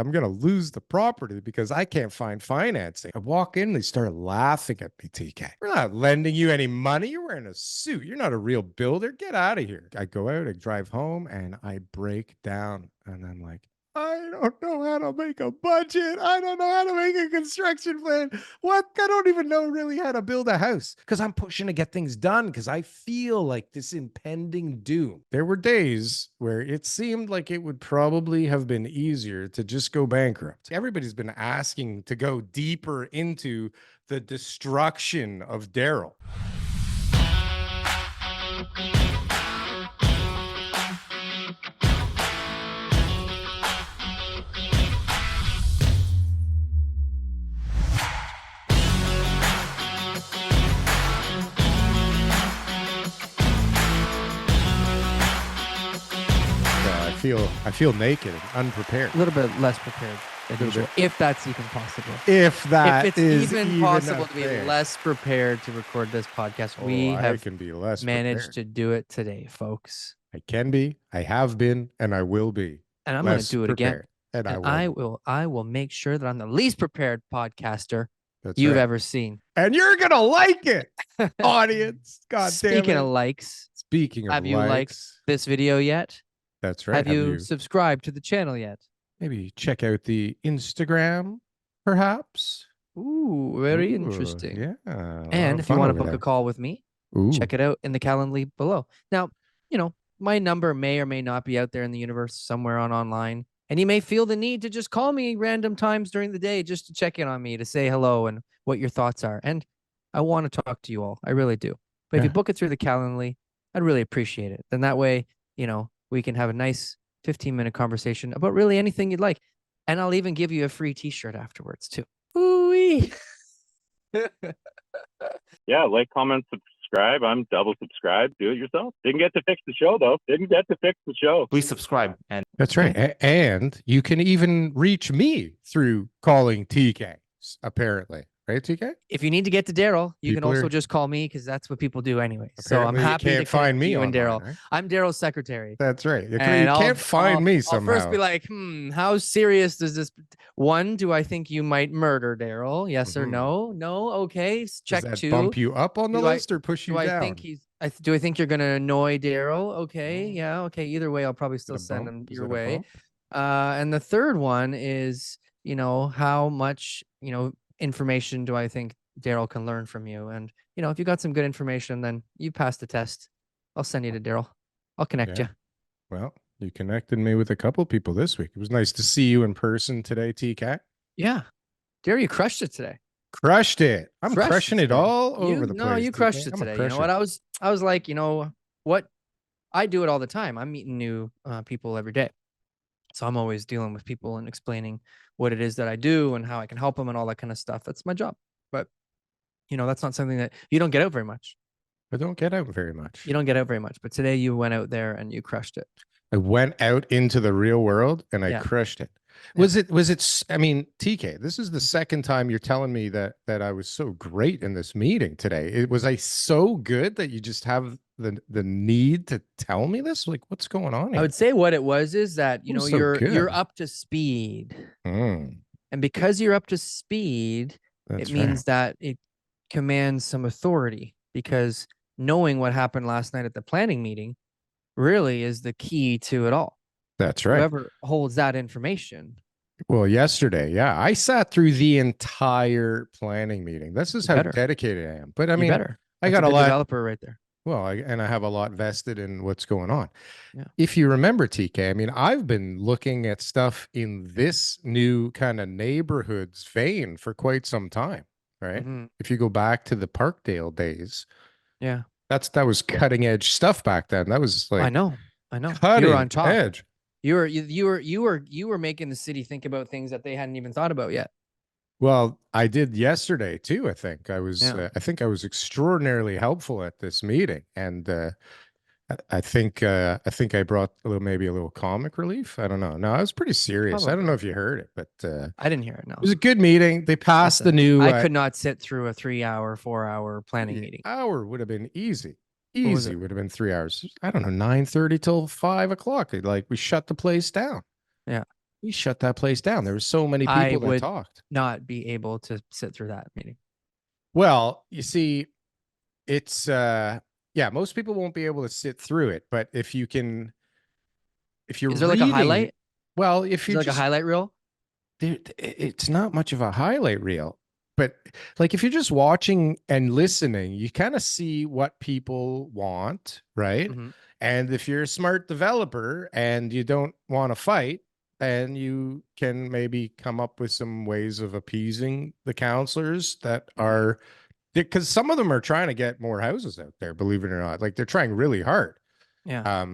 I'm going to lose the property because I can't find financing. I walk in, they start laughing at me, TK. We're not lending you any money. You're wearing a suit. You're not a real builder. Get out of here. I go out, I drive home, and I break down. And I'm like, I don't know how to make a budget. I don't know how to make a construction plan. What? I don't even know really how to build a house because I'm pushing to get things done because I feel like this impending doom. There were days where it seemed like it would probably have been easier to just go bankrupt. Everybody's been asking to go deeper into the destruction of Darryl. I feel naked and unprepared. A little bit less prepared than usual, if that's even possible. If it's even possible to be less prepared to record this podcast, we have managed to do it today, folks. I can be, I have been, and I will be. And I'm going to do it again. And I will make sure that I'm the least prepared podcaster you've ever seen. And you're going to like it, audience. God damn it. Speaking of likes. Have you liked this video yet? That's right. Have you subscribed to the channel yet? Maybe check out the Instagram, perhaps. Ooh, very interesting. Yeah. And if you want to book a call with me, check it out in the Calendly below. Now, my number may or may not be out there in the universe somewhere online. And you may feel the need to just call me random times during the day just to check in on me, to say hello and what your thoughts are. And I want to talk to you all. I really do. But if you book it through the Calendly, I'd really appreciate it. Then that way, we can have a nice 15-minute conversation about really anything you'd like. And I'll even give you a free t-shirt afterwards too. Ooh-wee. Yeah, like, comment, subscribe. I'm double subscribed. Do it yourself. Didn't get to fix the show, though. Please subscribe. And that's right. And you can even reach me through calling TK, apparently. Right, TK? If you need to get to Darryl, you can also just call me, because that's what people do anyway. So I'm happy to find me and Darryl. Right? I'm Darryl's secretary. That's right. You can't find me somehow. I'll first be like, how serious does this? One, do I think you might murder Darryl? Yes or no? No. Okay. Check. Does that two. Bump you up on the list or push you down? Do I think you're gonna annoy Darryl? Okay. Yeah. Okay. Either way, I'll probably still send him your way. And the third one is, how much, information do I think Darryl can learn from you? And if you got some good information, then you passed the test. I'll send you to Darryl. I'll connect you. Well, you connected me with a couple people this week. It was nice to see you in person today, TK. Yeah, Darryl, you crushed it today. Crushed it. I'm crushing it all over the place. No, you crushed it today. You know what? I was like, what? I do it all the time. I'm meeting new people every day. So I'm always dealing with people and explaining what it is that I do and how I can help them and all that kind of stuff. That's my job. But, that's not something that you don't get out very much. I don't get out very much. You don't get out very much. But today you went out there and you crushed it. I went out into the real world and I crushed it. Was it, I mean, TK, this is the second time you're telling me that I was so great in this meeting today. Was I so good that you just have the need to tell me this? Like, what's going on here? I would say what it was is that, you're up to speed. And because you're up to speed, it means that it commands some authority, because knowing what happened last night at the planning meeting really is the key to it all. That's right. Whoever holds that information. Well, yesterday, I sat through the entire planning meeting. This is how dedicated I am. But I mean, I got a lot developer right there. Well, and I have a lot vested in what's going on. Yeah. If you remember, TK, I mean, I've been looking at stuff in this new kind of neighborhoods vein for quite some time, right? If you go back to the Parkdale days, that was cutting edge stuff back then. That was like, I know, cutting you were on top. Edge. You were making the city think about things that they hadn't even thought about yet. Well, I did yesterday too. I think I was extraordinarily helpful at this meeting, and I think I brought maybe a little comic relief. I don't know. No, I was pretty serious. I don't know if you heard it, but I didn't hear it. No, it was a good meeting. They passed the new. I could not sit through a 3-hour, 4-hour planning meeting. Hour would have been easy. Easy would have been 3 hours. I don't know, 9:30 till 5 o'clock. Like, we shut the place down. Yeah. We shut that place down. There were so many I people that would talked. not be able to sit through that meeting. Well, you see, it's yeah, most people won't be able to sit through it, but if you're Is there like a reading, highlight? well, if Is you're there like a just highlight reel? it's not much of a highlight reel, but like if you're just watching and listening, you kind of see what people want, right? Mm-hmm. And if you're a smart developer and you don't want to fight, then you can maybe come up with some ways of appeasing the counselors that are, because some of them are trying to get more houses out there, believe it or not. Like they're trying really hard. Yeah.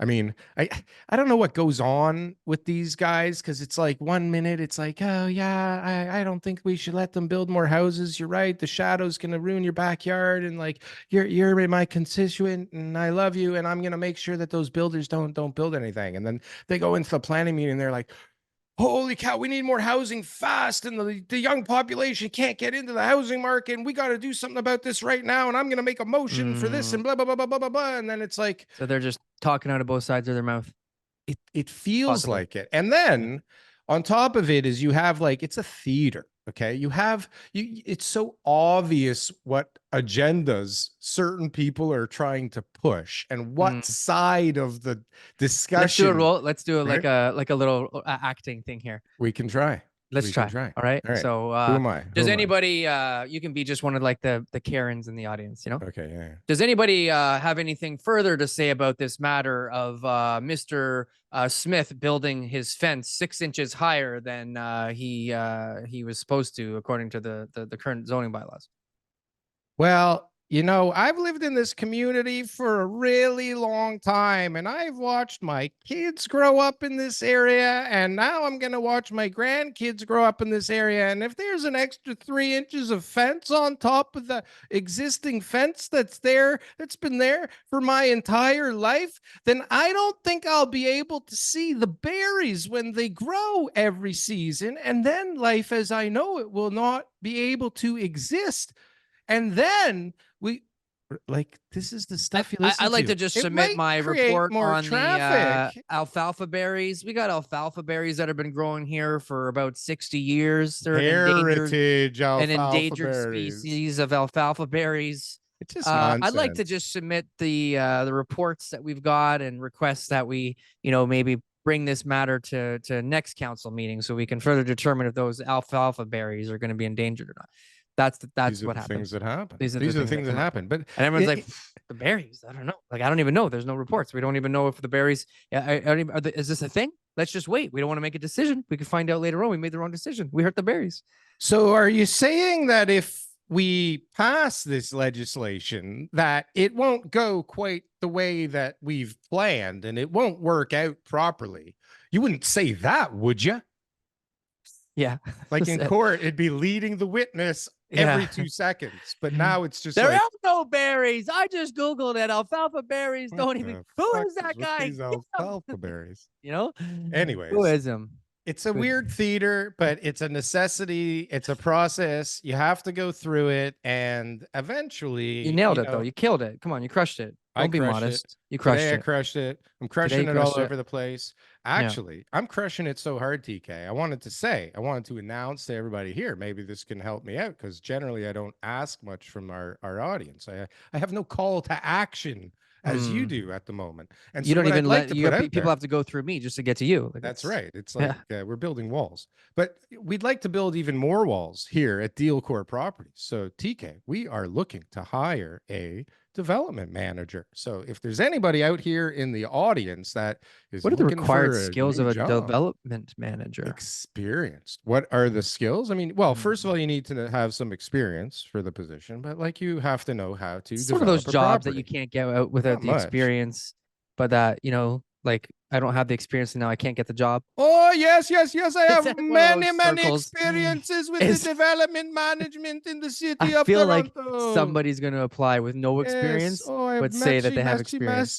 I mean, I don't know what goes on with these guys, because it's like 1 minute it's like, oh yeah, I don't think we should let them build more houses. You're right, the shadow's gonna ruin your backyard, and like you're my constituent and I love you, and I'm gonna make sure that those builders don't build anything. And then they go into the planning meeting, they're like, holy cow, we need more housing fast, and the young population can't get into the housing market, and we got to do something about this right now, and I'm going to make a motion for this, and blah blah blah blah blah blah blah. And then it's like, so they're just talking out of both sides of their mouth. it feels Possibly. like it. And then on top of it is you have like, it's a theater. Okay. It's so obvious what agendas certain people are trying to push and what side of the discussion. Let's do a roll. Let's do right? like a little acting thing here. We can try. Let's try. All right. So who am I? Does anybody you can be just one of like the Karens in the audience, you know? Okay, yeah. Does anybody have anything further to say about this matter of Mr. Smith building his fence 6 inches higher than he was supposed to, according to the current zoning bylaws? Well, you know, I've lived in this community for a really long time, and I've watched my kids grow up in this area, and now I'm going to watch my grandkids grow up in this area. And if there's an extra 3 inches of fence on top of the existing fence that's been there for my entire life, then I don't think I'll be able to see the berries when they grow every season. And then life as I know it will not be able to exist. And then this is the stuff you listen I like to just submit my report on traffic. The alfalfa berries. We got alfalfa berries that have been growing here for about 60 years. They're an endangered species of alfalfa berries. It's just nonsense. I'd like to just submit the reports that we've got and request that we, maybe bring this matter to next council meeting so we can further determine if those alfalfa berries are going to be endangered or not. That's what happens. Things that happen. These are the things that happen. But and everyone's like, the berries. I don't know. Like, I don't even know. There's no reports. We don't even know if the berries. Is this a thing? Let's just wait. We don't want to make a decision. We can find out later on. We made the wrong decision. We hurt the berries. So, are you saying that if we pass this legislation, that it won't go quite the way that we've planned, and it won't work out properly? You wouldn't say that, would you? Yeah. Like in court, it'd be leading the witness every 2 seconds. But now it's just there are no berries. I just Googled it. Alfalfa berries don't even. Who is that guy? These alfalfa berries. Anyways. Who is him? It's a weird theater, but it's a necessity. It's a process. You have to go through it. And eventually. You nailed it, though. You killed it. Come on. You crushed it. Don't be modest. You crushed it. I crushed it. I'm crushing it all over the place. Actually, I'm crushing it so hard, TK. I wanted to announce to everybody here, maybe this can help me out, because generally I don't ask much from our audience. I have no call to action as you do at the moment. And you don't even people have to go through me just to get to you. Like, that's right. It's like we're building walls, but we'd like to build even more walls here at DealCore Properties. So TK, we are looking to hire a development manager. So if there's anybody out here in the audience that is, what are the required skills of a development manager? Experienced. What are the skills? I mean, well, first of all, you need to have some experience for the position, but like you have to know how to. It's one of those jobs that you can't get out without the experience, but that like I don't have the experience and now I can't get the job. Oh, yes. I have many experiences with the development management in the city of Toronto. I feel like somebody's going to apply with no experience, but say that they have experience.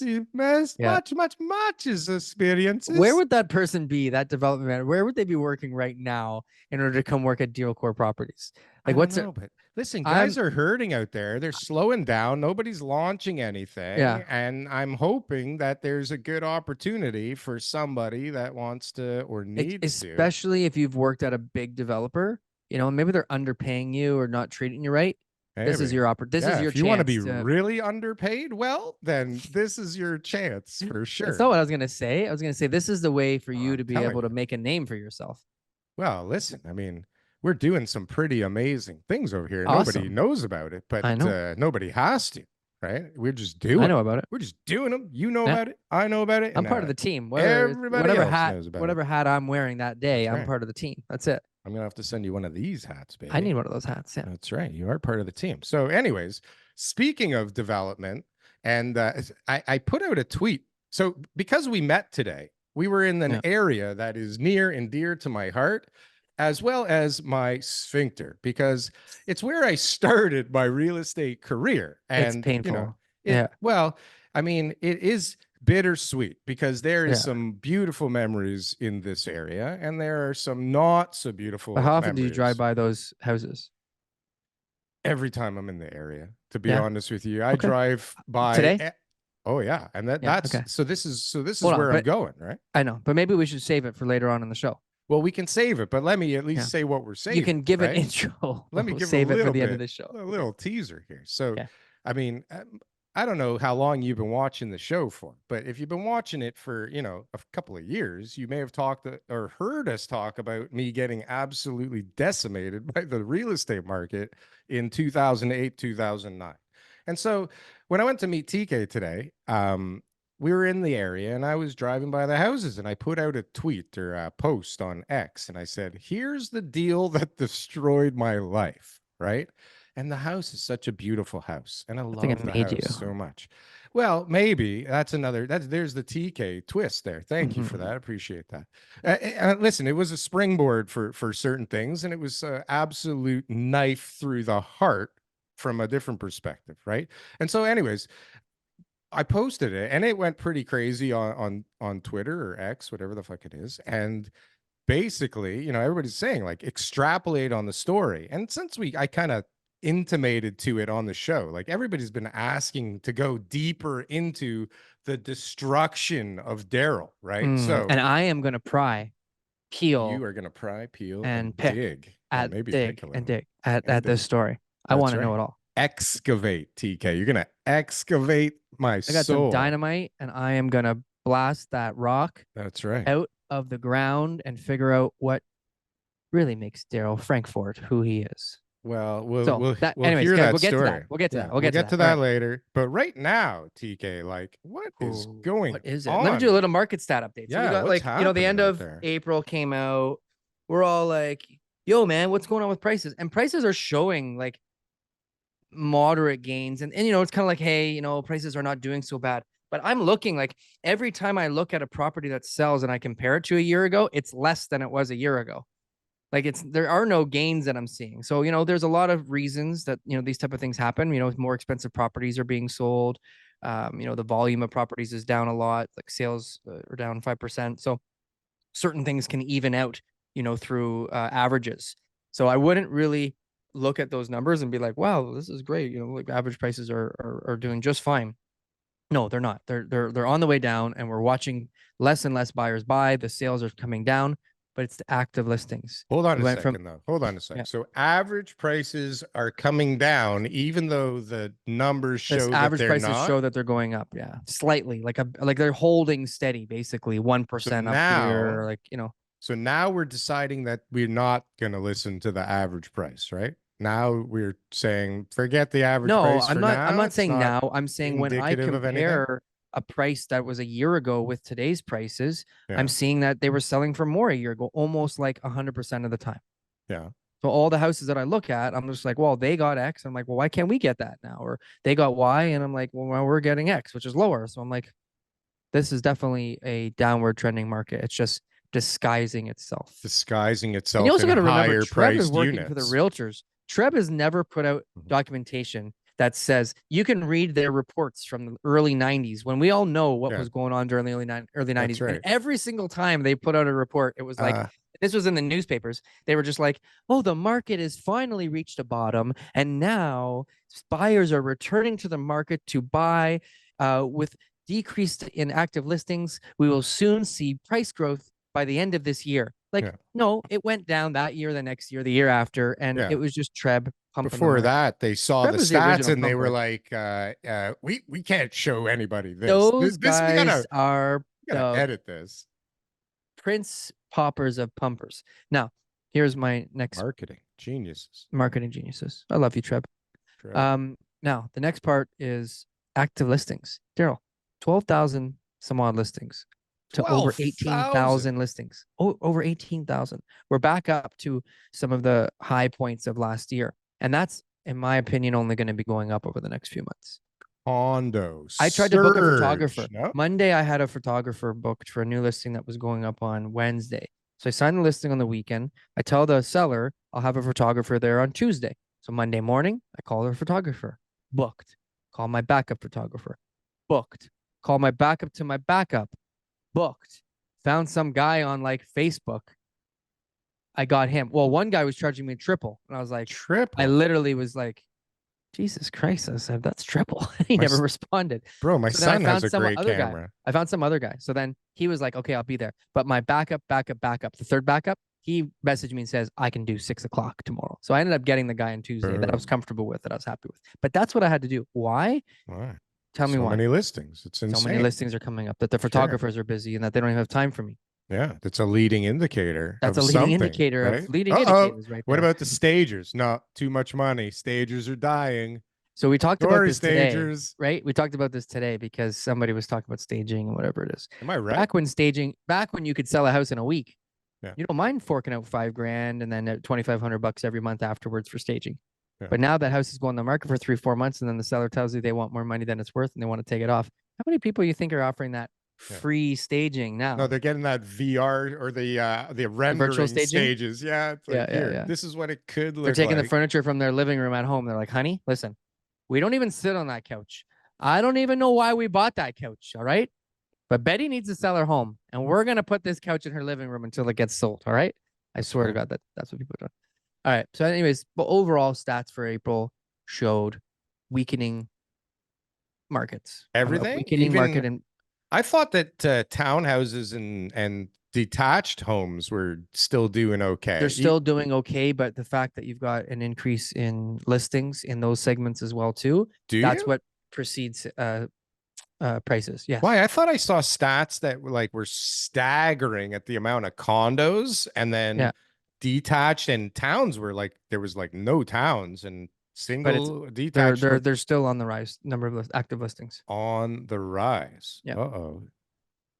Much is experiences. Where would that person be, that development manager? Where would they be working right now in order to come work at DealCore Properties? Like, I what's don't it? know, but listen, guys are hurting out there. They're slowing down. Nobody's launching anything. Yeah. And I'm hoping that there's a good opportunity for somebody that wants to or needs to. Especially if you've worked at a big developer, you know, maybe they're underpaying you or not treating you right. This is your opportunity. This is your if you want to be chance really underpaid, well, then this is your chance for sure. That's not what I was going to say. I was going to say this is the way for you I'm to be telling able to you. make a name for yourself. Well, listen, I mean, we're doing some pretty amazing things over here. Awesome. Nobody knows about it, but I know. nobody has to, right? We're just doing I know about it. We're just doing them. You know Yeah. about it. I know about it. I'm and, part of the team. Everybody whatever else hat, knows about whatever it. hat I'm wearing that day, That's I'm right. part of the team. That's it. I'm going to have to send you one of these hats, baby. I need one of those hats. Yeah. That's right. You are part of the team. So anyways, speaking of development, and I put out a tweet. So because we met today, we were in an area that is near and dear to my heart, as well as my sphincter, because it's where I started my real estate career. And it's painful. Well, I mean, it is bittersweet because there is some beautiful memories in this area, and there are some not so beautiful. But how often do you drive by those houses? Every time I'm in the area, to be honest with you. I drive by today. Oh yeah, and that's okay. so this is where I'm going, right? I know, but maybe we should save it for later on in the show. Well, we can save it, but let me at least say what we're saying. You can give an intro. Let me give save it for the end of the show. A little teaser here. So, I mean, I don't know how long you've been watching the show for, but if you've been watching it for, a couple of years, you may have talked or heard us talk about me getting absolutely decimated by the real estate market in 2008, 2009. And so when I went to meet TK today, we were in the area and I was driving by the houses and I put out a tweet or a post on X and I said, here's the deal that destroyed my life, right? And the house is such a beautiful house. And I love the house so much. Well, maybe there's the TK twist there. Thank you for that. I appreciate that. Listen, it was a springboard for certain things. And it was an absolute knife through the heart from a different perspective. Right. And so anyways, I posted it and it went pretty crazy on Twitter or X, whatever the fuck it is. And basically, everybody's saying like extrapolate on the story. And since I kind of intimated to it on the show, like everybody's been asking to go deeper into the destruction of Darryl, right? So, and I am going to peel. You are going to pry, peel, and dig at maybe dig at this story. I want to know it all. Excavate, TK. You're going to excavate my soul. I got some dynamite and I am going to blast that rock. That's right. Out of the ground and figure out what really makes Darryl Frankfort who he is. Well, we'll anyways, hear guys, that we'll get story. to that. We'll get to that. We'll get to that later. But right now, TK, like, what is going What is it? on? Let me do a little market stat update. So Yeah, we got the end of April came out. We're all like, yo, man, what's going on with prices? And prices are showing like moderate gains. And it's kind of like, hey, prices are not doing so bad. But I'm looking like every time I look at a property that sells and I compare it to a year ago, it's less than it was a year ago. Like there are no gains that I'm seeing. So, there's a lot of reasons that, these type of things happen. More expensive properties are being sold. The volume of properties is down a lot, like sales are down 5%. So certain things can even out, through averages. So I wouldn't really look at those numbers and be like, wow, this is great. Like average prices are doing just fine. No, they're not. They're on the way down and we're watching less and less buyers buy. The sales are coming down. But it's the active listings. Hold on a second, though. Hold on a second. Yeah. So average prices are coming down, even though the numbers show that average they're prices not? show that they're going up. Yeah, slightly, like they're holding steady, basically 1% up here. Like So now we're deciding that we're not going to listen to the average price, right? Now we're saying forget the average price. No, I'm not saying now. I'm saying when I compare a price that was a year ago with today's prices, I'm seeing that they were selling for more a year ago, almost like 100% of the time. Yeah. So all the houses that I look at, I'm just like, well, they got X. I'm like, well, why can't we get that now? Or they got Y. And I'm like, well, we're getting X, which is lower. So I'm like, this is definitely a downward trending market. It's just disguising itself. And you also got to remember, Trev is working units. for the realtors. Trev has never put out documentation that says you can read their reports from the early 90s when we all know what was going on during the early 90s. Right. And every single time they put out a report, it was like This was in the newspapers. They were just like, oh, the market has finally reached a bottom. And now buyers are returning to the market to buy with decreased in active listings. We will soon see price growth by the end of this year. Like, no, it went down that year, the next year, the year after. And it was just Treb pumping. Before that, they saw the stats and they were like, we can't show anybody this. Those this guys are we gotta edit this. Prince poppers of pumpers. Now, here's my next marketing geniuses. Marketing geniuses. I love you, Treb. Now the next part is active listings. Darryl, 12,000 some odd listings to over 18,000 listings. Oh, over 18,000. We're back up to some of the high points of last year. And that's, in my opinion, only going to be going up over the next few months. Condos. I tried to book a photographer. Monday, I had a photographer booked for a new listing that was going up on Wednesday. So I signed the listing on the weekend. I tell the seller I'll have a photographer there on Tuesday. So Monday morning, I call the photographer. Booked. Call my backup photographer. Booked. Call my backup to my backup. Booked. Found some guy on like Facebook. I got him. Well, one guy was charging me triple. And I was like, triple? I literally was like, Jesus Christ, I said, that's triple. He never responded. Bro, my son has a great camera. I found some other guy. So then he was like, okay, I'll be there. But my backup, the third backup, he messaged me and says, I can do 6 o'clock tomorrow. So I ended up getting the guy on Tuesday that I was comfortable with, that I was happy with. But that's what I had to do. Why? Why? Tell me why. So many listings. It's insane. So many listings are coming up, that the photographers are busy and that they don't even have time for me. Yeah, that's a leading indicator. That's a leading indicator of leading indicators right there. What about the stagers? No, too much money. Stagers are dying. So we talked about this today, right? We talked about this today because somebody was talking about staging and whatever it is. Am I right? Back when you could sell a house in a week, you don't mind forking out $5,000 and then $2,500 every month afterwards for staging. Yeah. But now that house is going on the market for 3-4 months, and then the seller tells you they want more money than it's worth and they want to take it off. How many people you think are offering that free staging now? No, they're getting that VR or the rendering virtual staging stages. Yeah, it's like, yeah. This is what it could look like. They're taking the furniture from their living room at home. They're like, honey, listen. We don't even sit on that couch. I don't even know why we bought that couch. All right. But Betty needs to sell her home. And we're going to put this couch in her living room until it gets sold. All right. I swear to God that's what people are doing. All right. So anyways, but overall stats for April showed weakening markets. Everything? Weakening market. And I thought that townhouses and detached homes were still doing okay. They're still doing okay, but the fact that you've got an increase in listings in those segments as well too, that's what precedes prices. Yes. Why? I thought I saw stats that were staggering at the amount of condos, and then detached, and towns were like, there was like no towns, and single detached. They're still on the rise. Number of active listings on the rise. Yeah.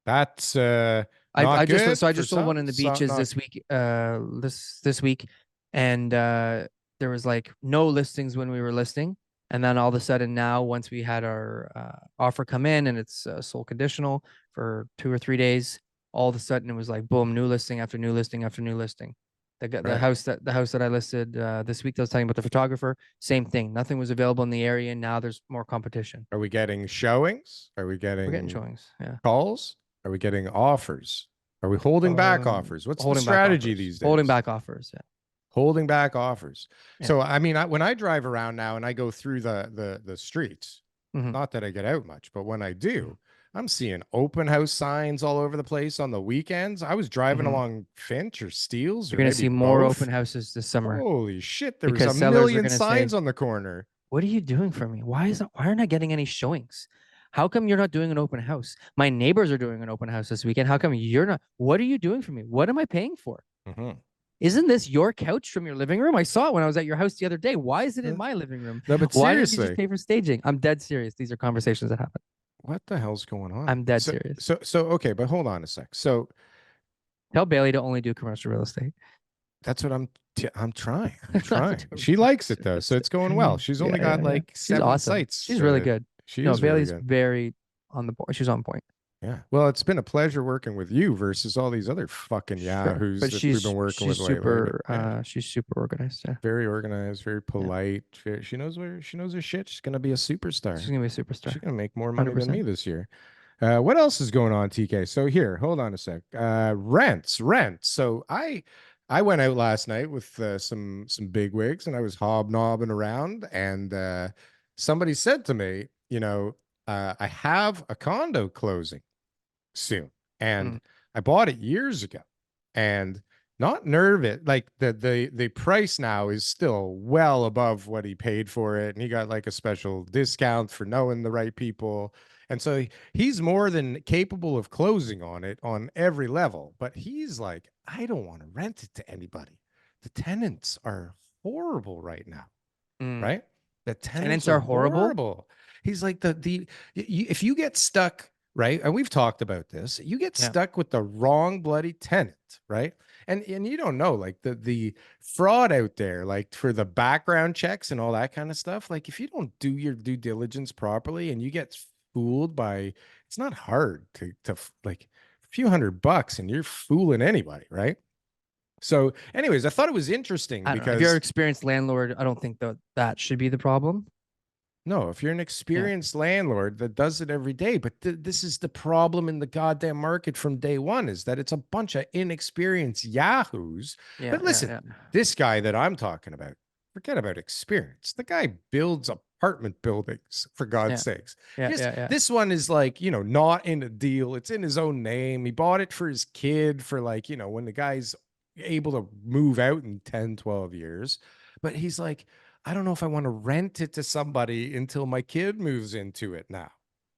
That's I just saw one in the beaches this week. This week, and there was like no listings when we were listing, and then all of a sudden now, once we had our offer come in and it's sold conditional for 2 or 3 days, all of a sudden it was like boom, new listing after new listing after new listing. The house that I listed this week that I was talking about, the photographer, same thing. Nothing was available in the area, and now there's more competition. Are we getting showings? We're getting showings. Yeah. Calls? Are we getting offers? Are we holding back offers? What's the strategy these days? Holding back offers. Yeah. Holding back offers. Yeah. So, I mean, when I drive around now and I go through the streets, not that I get out much, but when I do, I'm seeing open house signs all over the place on the weekends. I was driving along Finch or Steeles. You're going to see more open houses this summer. Holy shit. There was a million signs on the corner. What are you doing for me? Why aren't I getting any showings? How come you're not doing an open house? My neighbors are doing an open house this weekend. How come you're not? What are you doing for me? What am I paying for? Isn't this your couch from your living room? I saw it when I was at your house the other day. Why is it in my living room? No, but why did you just pay for staging? I'm dead serious. These are conversations that happen. What the hell's going on? I'm dead serious. So okay, but hold on a sec. So tell Bailey to only do commercial real estate. That's what I'm trying. I'm trying. She likes it though, so it's going well. She's only got like 7 sites. She's really good. Bailey's really very on the board. She's on point. Yeah. Well, it's been a pleasure working with you versus all these other fucking yahoos that we've been working with lately. She's super organized. Yeah. Very organized, very polite. Yeah. She knows her shit. She's gonna be a superstar. She's gonna be a superstar. She's gonna make more money 100%. Than me this year. What else is going on, TK? So here, hold on a sec. Rents. So I went out last night with some bigwigs, and I was hobnobbing around, and somebody said to me, I have a condo closing soon, and I bought it years ago, and not nervous. Like the price now is still well above what he paid for it, and he got like a special discount for knowing the right people. And so he's more than capable of closing on it on every level. But he's like, I don't want to rent it to anybody. The tenants are horrible right now, right? The tenants are are horrible. horrible. He's like if you get stuck, right? And we've talked about this. You get stuck with the wrong bloody tenant, right? And you don't know, like the fraud out there, like for the background checks and all that kind of stuff. Like if you don't do your due diligence properly and you get fooled by, it's not hard to like a few $100 and you're fooling anybody, right? So anyways, I thought it was interesting because if you're an experienced landlord, I don't think that should be the problem. No, if you're an experienced landlord that does it every day, but this is the problem in the goddamn market from day one, is that it's a bunch of inexperienced yahoos. But listen, this guy that I'm talking about, forget about experience. The guy builds apartment buildings, for God's sakes. This one is like, not in a deal. It's in his own name. He bought it for his kid for like, when the guy's able to move out in 10, 12 years. But he's like, I don't know if I want to rent it to somebody until my kid moves into it now,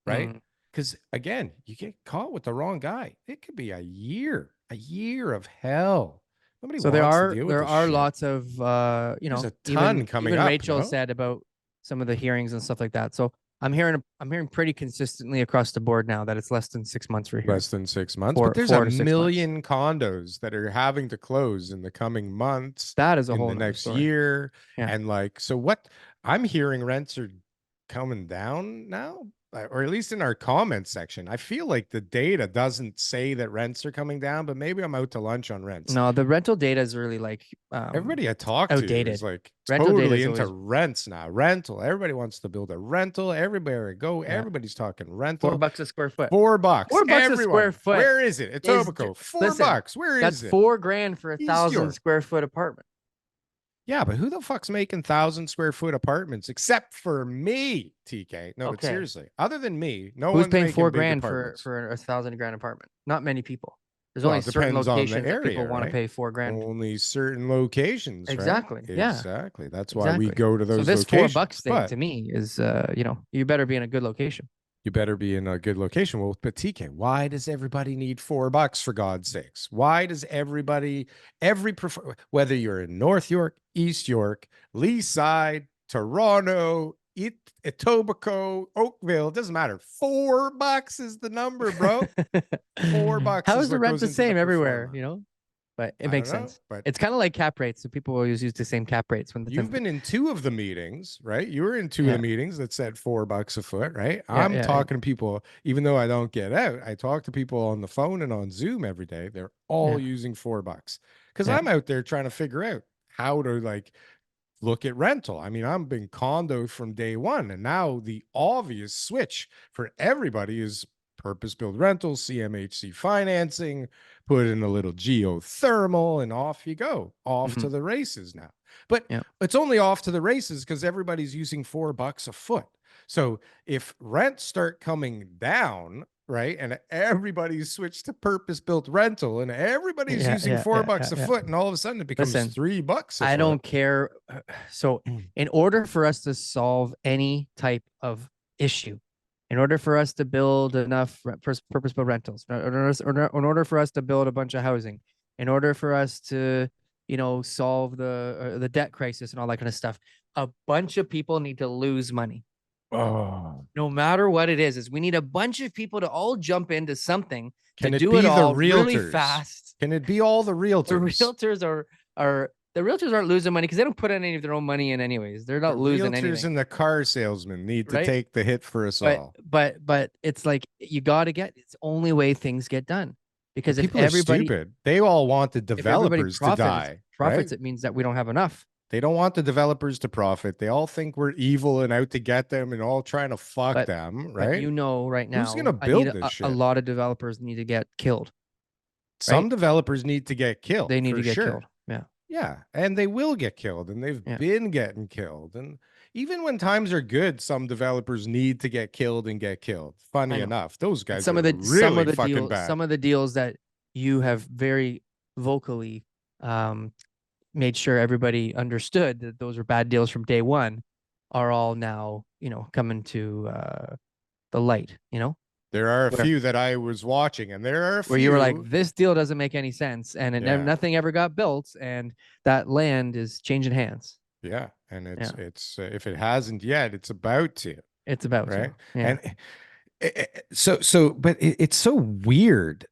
right? Because again, you get caught with the wrong guy. It could be a year of hell. Nobody so wants to deal with there this are shit. lots of There's a ton coming even up. Rachel said about some of the hearings and stuff like that. So I'm hearing pretty consistently across the board now that it's less than 6 months for hearing. Less than 6 months, but there's a million condos that are having to close in the coming months. That is a whole in the next story. year. And like, so what I'm hearing, rents are coming down now, or at least in our comment section. I feel like the data doesn't say that rents are coming down, but maybe I'm out to lunch on rents. No, the rental data is really like everybody I talk outdated. To is like totally into rents now. Rental. Everybody wants to build a rental. Everywhere I go, everybody's talking rental. $4 a square foot. $4. $4 a square foot. Where is it? Etobicoke. $4. Where is it? That's $4,000 for 1,000 square foot apartment. Yeah, but who the fuck's making 1,000 square foot apartments except for me, TK? No, but seriously, other than me, no one's paying $4,000 for a 1,000 grand apartment. Not many people. There's only certain locations that people want to pay $4,000. Only certain locations. Exactly. Right? Yeah. Exactly. That's why we go to those. So this locations. $4 thing to me is, you better be in a good location. You better be in a good location. Well, but TK, why does everybody need $4 for God's sakes? Why does whether you're in North York, East York, Lee Side, Toronto, Etobicoke, Oakville, it doesn't matter. $4 is the number, bro. $4. How is the rent the same everywhere? But it makes sense. But it's kind of like cap rates. So people always use the same cap rates when you've been in 2 of the meetings, right? You were in 2 of the meetings that said $4 a foot, right? I'm talking to people, even though I don't get out. I talk to people on the phone and on Zoom every day. They're all using $4 because I'm out there trying to figure out how to like look at rental. I mean, I've been condo from day one, and now the obvious switch for everybody is purpose-built rentals, CMHC financing, put in a little geothermal, and off you go, off to the races now. But it's only off to the races because everybody's using $4 a foot. So if rents start coming down, right, and everybody's switched to purpose-built rental, and everybody's using $4 a foot, and all of a sudden it becomes $3 a foot. I don't care. So in order for us to solve any type of issue, in order for us to build enough purpose-built rentals, in order for us to build a bunch of housing, in order for us to, solve the debt crisis and all that kind of stuff, a bunch of people need to lose money. No matter what it is we need a bunch of people to all jump into something to do it all really fast. Can it be all the realtors? The realtors aren't losing money because they don't put any of their own money in anyways. They're not losing anything. Realtors and the car salesmen need to take the hit for us all. But it's like you got to it's the only way things get done. Because if everybody, are stupid, they all want the developers to die. Profits, it means that we don't have enough. They don't want the developers to profit. They all think we're evil and out to get them and all trying to fuck them, But right? you know, right now, Who's gonna build this a shit? lot of developers need to get killed. Some developers need to get killed. They need for to get sure. killed. Yeah. Yeah. And they will get killed, and they've been getting killed. And even when times are good, some developers need to get killed and get killed. Funny enough, those guys some are of the really fucking deals, bad. some of the deals that you have very vocally made sure everybody understood that those were bad deals from day one are all now, you know, coming to the light, you know? There are a few that I was watching, and there are a few where you were like, this deal doesn't make any sense, and nothing ever got built, and that land is changing hands. Yeah, and it's if it hasn't yet, it's about to. It's about right. To. Yeah. And but it's so weird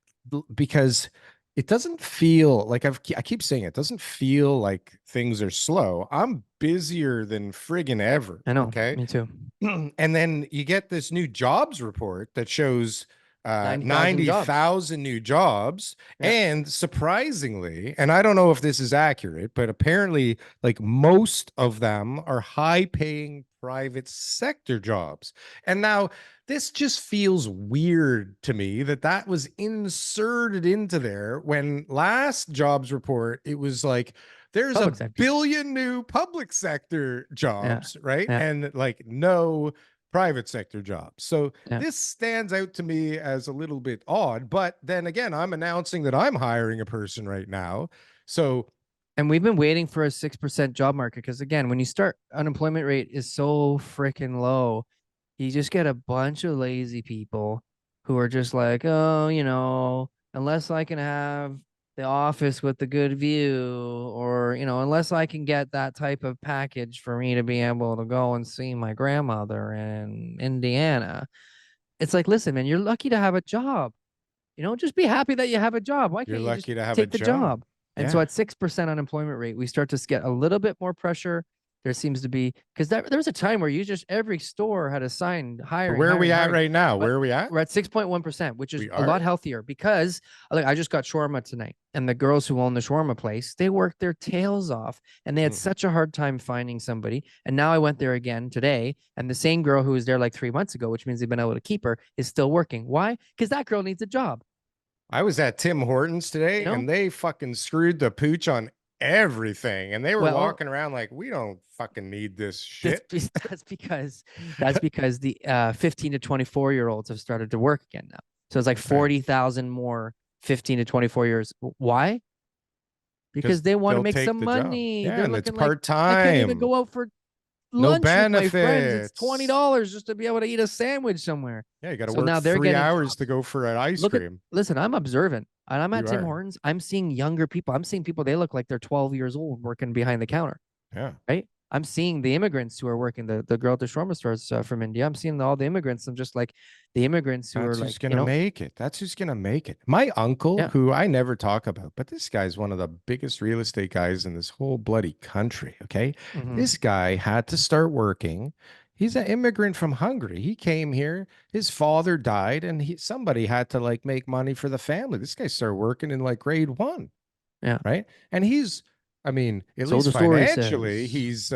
because it doesn't feel like I keep saying it doesn't feel like things are slow. I'm busier than friggin' ever. I know. Okay. Me too. And then you get this new jobs report that shows 90,000 new jobs. And surprisingly, and I don't know if this is accurate, but apparently like most of them are high paying private sector jobs. And now this just feels weird to me that was inserted into there when last jobs report, it was like, there's a billion new public sector jobs, right? And like no private sector jobs. So this stands out to me as a little bit odd. But then again, I'm announcing that I'm hiring a person right now. So, and we've been waiting for a 6% job market because again, when you start, unemployment rate is so freaking low. You just get a bunch of lazy people who are just like, oh, you know, unless I can have the office with the good view, or, you know, unless I can get that type of package for me to be able to go and see my grandmother in Indiana. It's like, listen, man, you're lucky to have a job. You know, just be happy that you have a job. Why can't you just take the job? And so at 6% unemployment rate, we start to get a little bit more pressure. There seems to be, because there was a time where every store had a sign hiring. Where are we at right now? Where are we at? We're at 6.1%, which is a lot healthier because like I just got shawarma tonight, and the girls who own the shawarma place, they worked their tails off, and they had such a hard time finding somebody. And now I went there again today, and the same girl who was there like 3 months ago, which means they've been able to keep her, is still working. Why? Because that girl needs a job. I was at Tim Hortons today, and they fucking screwed the pooch on everything, and they were walking around like, we don't fucking need this shit. That's because the 15 to 24-year-olds have started to work again now. So it's like 40,000 more 15 to 24 years. Why? Because they want to make some money. Yeah, and it's part-time. I can't even go out for lunch with my friends. It's $20 just to be able to eat a sandwich somewhere. Yeah, you got to work now 3 hours to go for an ice cream. Listen, I'm observant, and I'm at Tim Hortons. I'm seeing younger people. I'm seeing people, they look like they're 12 years old working behind the counter. Yeah. Right? I'm seeing the immigrants who are working, the girl at the shawarma stores from India. I'm seeing all the immigrants. I'm just like the immigrants who are like, who's gonna make it. That's who's gonna make it. My uncle, who I never talk about, but this guy's one of the biggest real estate guys in this whole bloody country. Okay. This guy had to start working. He's an immigrant from Hungary. He came here, his father died, and somebody had to like make money for the family. This guy started working in like grade 1. Yeah. Right. And I mean, at least financially, he's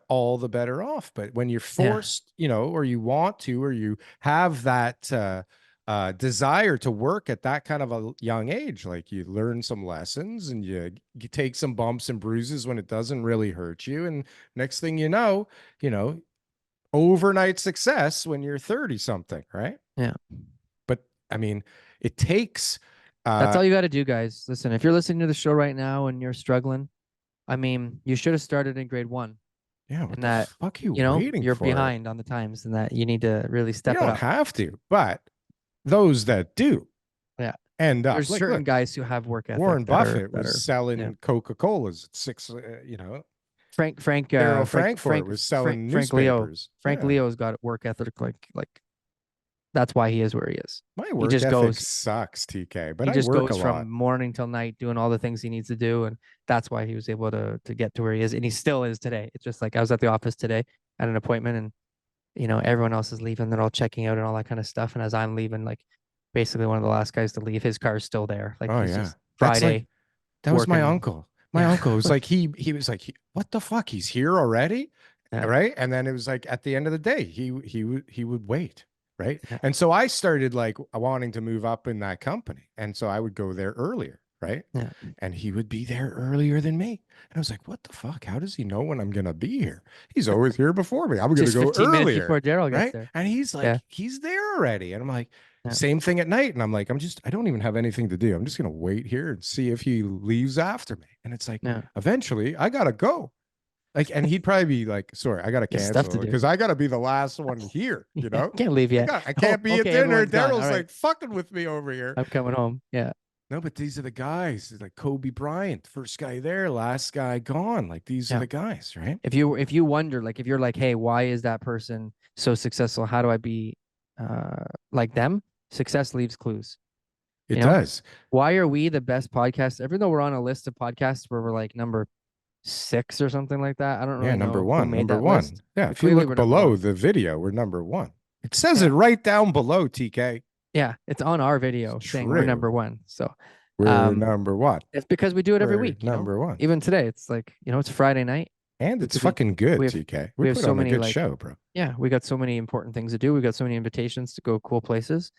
all the better off. But when you're forced, you know, or you want to, or you have that desire to work at that kind of a young age, like you learn some lessons and you take some bumps and bruises when it doesn't really hurt you. And next thing you know, overnight success when you're 30 something, right? Yeah. But I mean, it takes. That's all you got to do, guys. Listen, if you're listening to the show right now and you're struggling, I mean, you should have started in grade 1. Yeah, what the fuck are you waiting you're for? Behind on the times, and that you need to really step it up. You don't have to, but those that do, end up. There's certain guys who have work ethic. Warren Buffett was selling Coca-Colas at 6. Darryl Frankfort was selling newspapers. Frank Leo's got work ethic like. That's why he is where he is. My work ethic sucks, TK, but he just I work goes a from lot. morning till night doing all the things he needs to do, and that's why he was able to get to where he is, and he still is today. It's just like I was at the office today at an appointment, and everyone else is leaving, they're all checking out and all that kind of stuff, and as I'm leaving, like basically one of the last guys to leave, his car's still there. Like, oh he's yeah, just Friday. That was my uncle. My Yeah. uncle was like, he was like, what the fuck? He's here already, Yeah. right? And then it was like at the end of the day, he would wait, right? Yeah. And so I started like wanting to move up in that company, and so I would go there earlier, right? Yeah. And he would be there earlier than me, and I was like, what the fuck? How does he know when I'm gonna be here? He's always here before me. I'm gonna Just go 15 minutes earlier, before Darryl gets right? there. And he's like, Yeah. he's there already, and I'm like. Yeah. Same thing at night. And I'm like, I don't even have anything to do. I'm just going to wait here and see if he leaves after me. And it's like, Yeah. eventually I got to go. Like, and he'd probably be like, sorry, I got to There's stuff cancel to do. because I got to be the last one here, you know? Can't leave yet. I can't be at okay, dinner. everyone's gone. Daryl's All right. like fucking with me over here. I'm coming home. Yeah. No, but these are the guys. It's like Kobe Bryant, first guy there, last guy gone. Like these are the guys, right? If you wonder, like if you're like, hey, why is that person so successful? How do I be like them? Success leaves clues. It does. Why are we the best podcast? Even though we're on a list of podcasts where we're like number 6 or something like that. I don't really know number who one. made Number that one. list. Yeah. But If you clearly look we're number below one. the video, we're number one. It says it right down below, TK. Yeah, it's on our video It's saying we're true. number one. So We're number one. it's because we do it every We're week. number one. Even today, it's like, it's Friday night. And it's fucking good, TK. We have put so on many a good like show, bro. Yeah, we got so many important things to do. We got so many invitations to go cool places.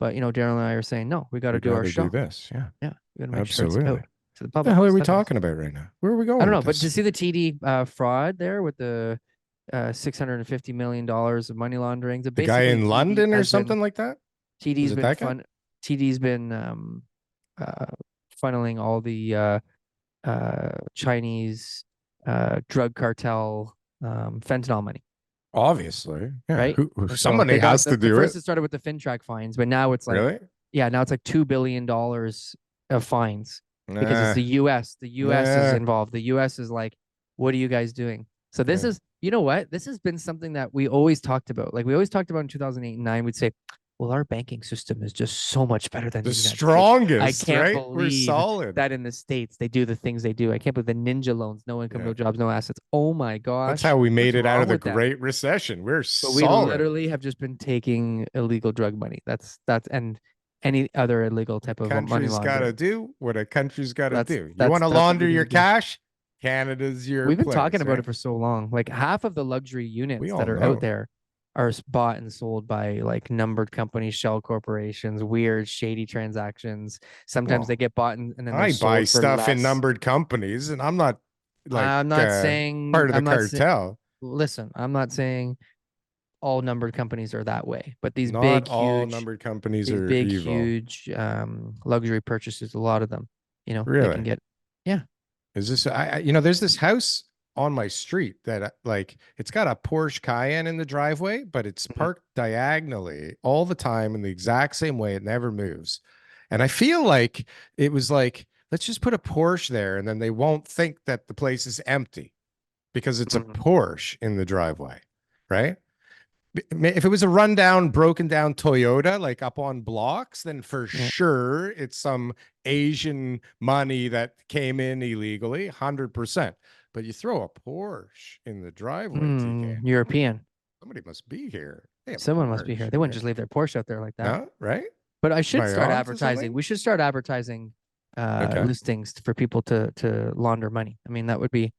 But Darryl and I are saying, no, we got to do our show. Do this, yeah. Yeah, we got to make Absolutely. sure it's out to the public. What the hell are we talking about right now? Where are we going? I don't know, with but this? to see the TD fraud there with the $650 million of money laundering, the guy in London or something like that. TD's been fun. TD's been funneling all the Chinese drug cartel fentanyl money. Obviously, yeah. Right? Somebody has to do it. First, it started with the FinTrack fines, but now it's like, really? Yeah, now it's like $2 billion of fines because it's the U.S. The U.S. is involved. The U.S. is like, what are you guys doing? So this is, you know what? This has been something that we always talked about. Like we always talked about in 2008 and 9. We'd say, well, our banking system is just so much better than the strongest. I can't right? believe We're solid. that in the States they do the things they do. I can't believe the ninja loans, no income, no jobs, no assets. Oh my gosh. That's how we made it out of the Great Recession. We're solid. We literally have just been taking illegal drug money. That's and any other illegal type of money laundering. Country's got to do what a country's got to do. You want to launder your cash? Canada's your We've been place, talking about it for so long. Like half of the luxury units that are out there are bought and sold by like numbered companies, shell corporations, weird, shady transactions. Sometimes they get bought and then I buy stuff in numbered companies, and I'm not like I'm not saying part of the cartel. Listen, I'm not saying all numbered companies are that way, but these not big, all huge numbered companies are big, evil. huge luxury purchases. A lot of them, really they can get. Is this? There's this house on my street that like it's got a Porsche Cayenne in the driveway, but it's parked diagonally all the time in the exact same way. It never moves. And I feel like it was like, let's just put a Porsche there and then they won't think that the place is empty because it's a Porsche in the driveway, right? If it was a rundown, broken down Toyota, like up on blocks, then for sure it's some Asian money that came in illegally, 100%. But you throw a Porsche in the driveway, TK. European. Somebody must be here. Someone must be here. They wouldn't just leave their Porsche out there like that. No, right? But I should start advertising. We should start advertising listings for people to launder money. I mean, that would be,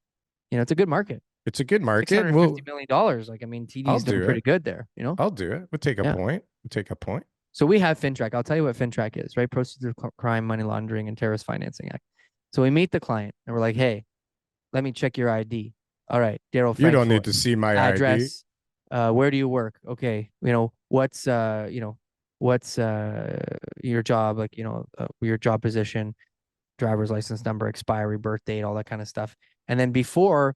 it's a good market. It's a good market. $650 million. Like, I mean, TD's doing pretty good there, I'll do it. We'll take a point. So we have FinTrack. I'll tell you what FinTrack is, right? Proceeds of Crime, Money Laundering, and Terrorist Financing Act. So we meet the client and we're like, hey, let me check your ID. All right, Darryl Frankfort. You don't need to see my address. Where do you work? Okay, what's your job? Like, your job position, driver's license number, expiry, birth date, all that kind of stuff. And then before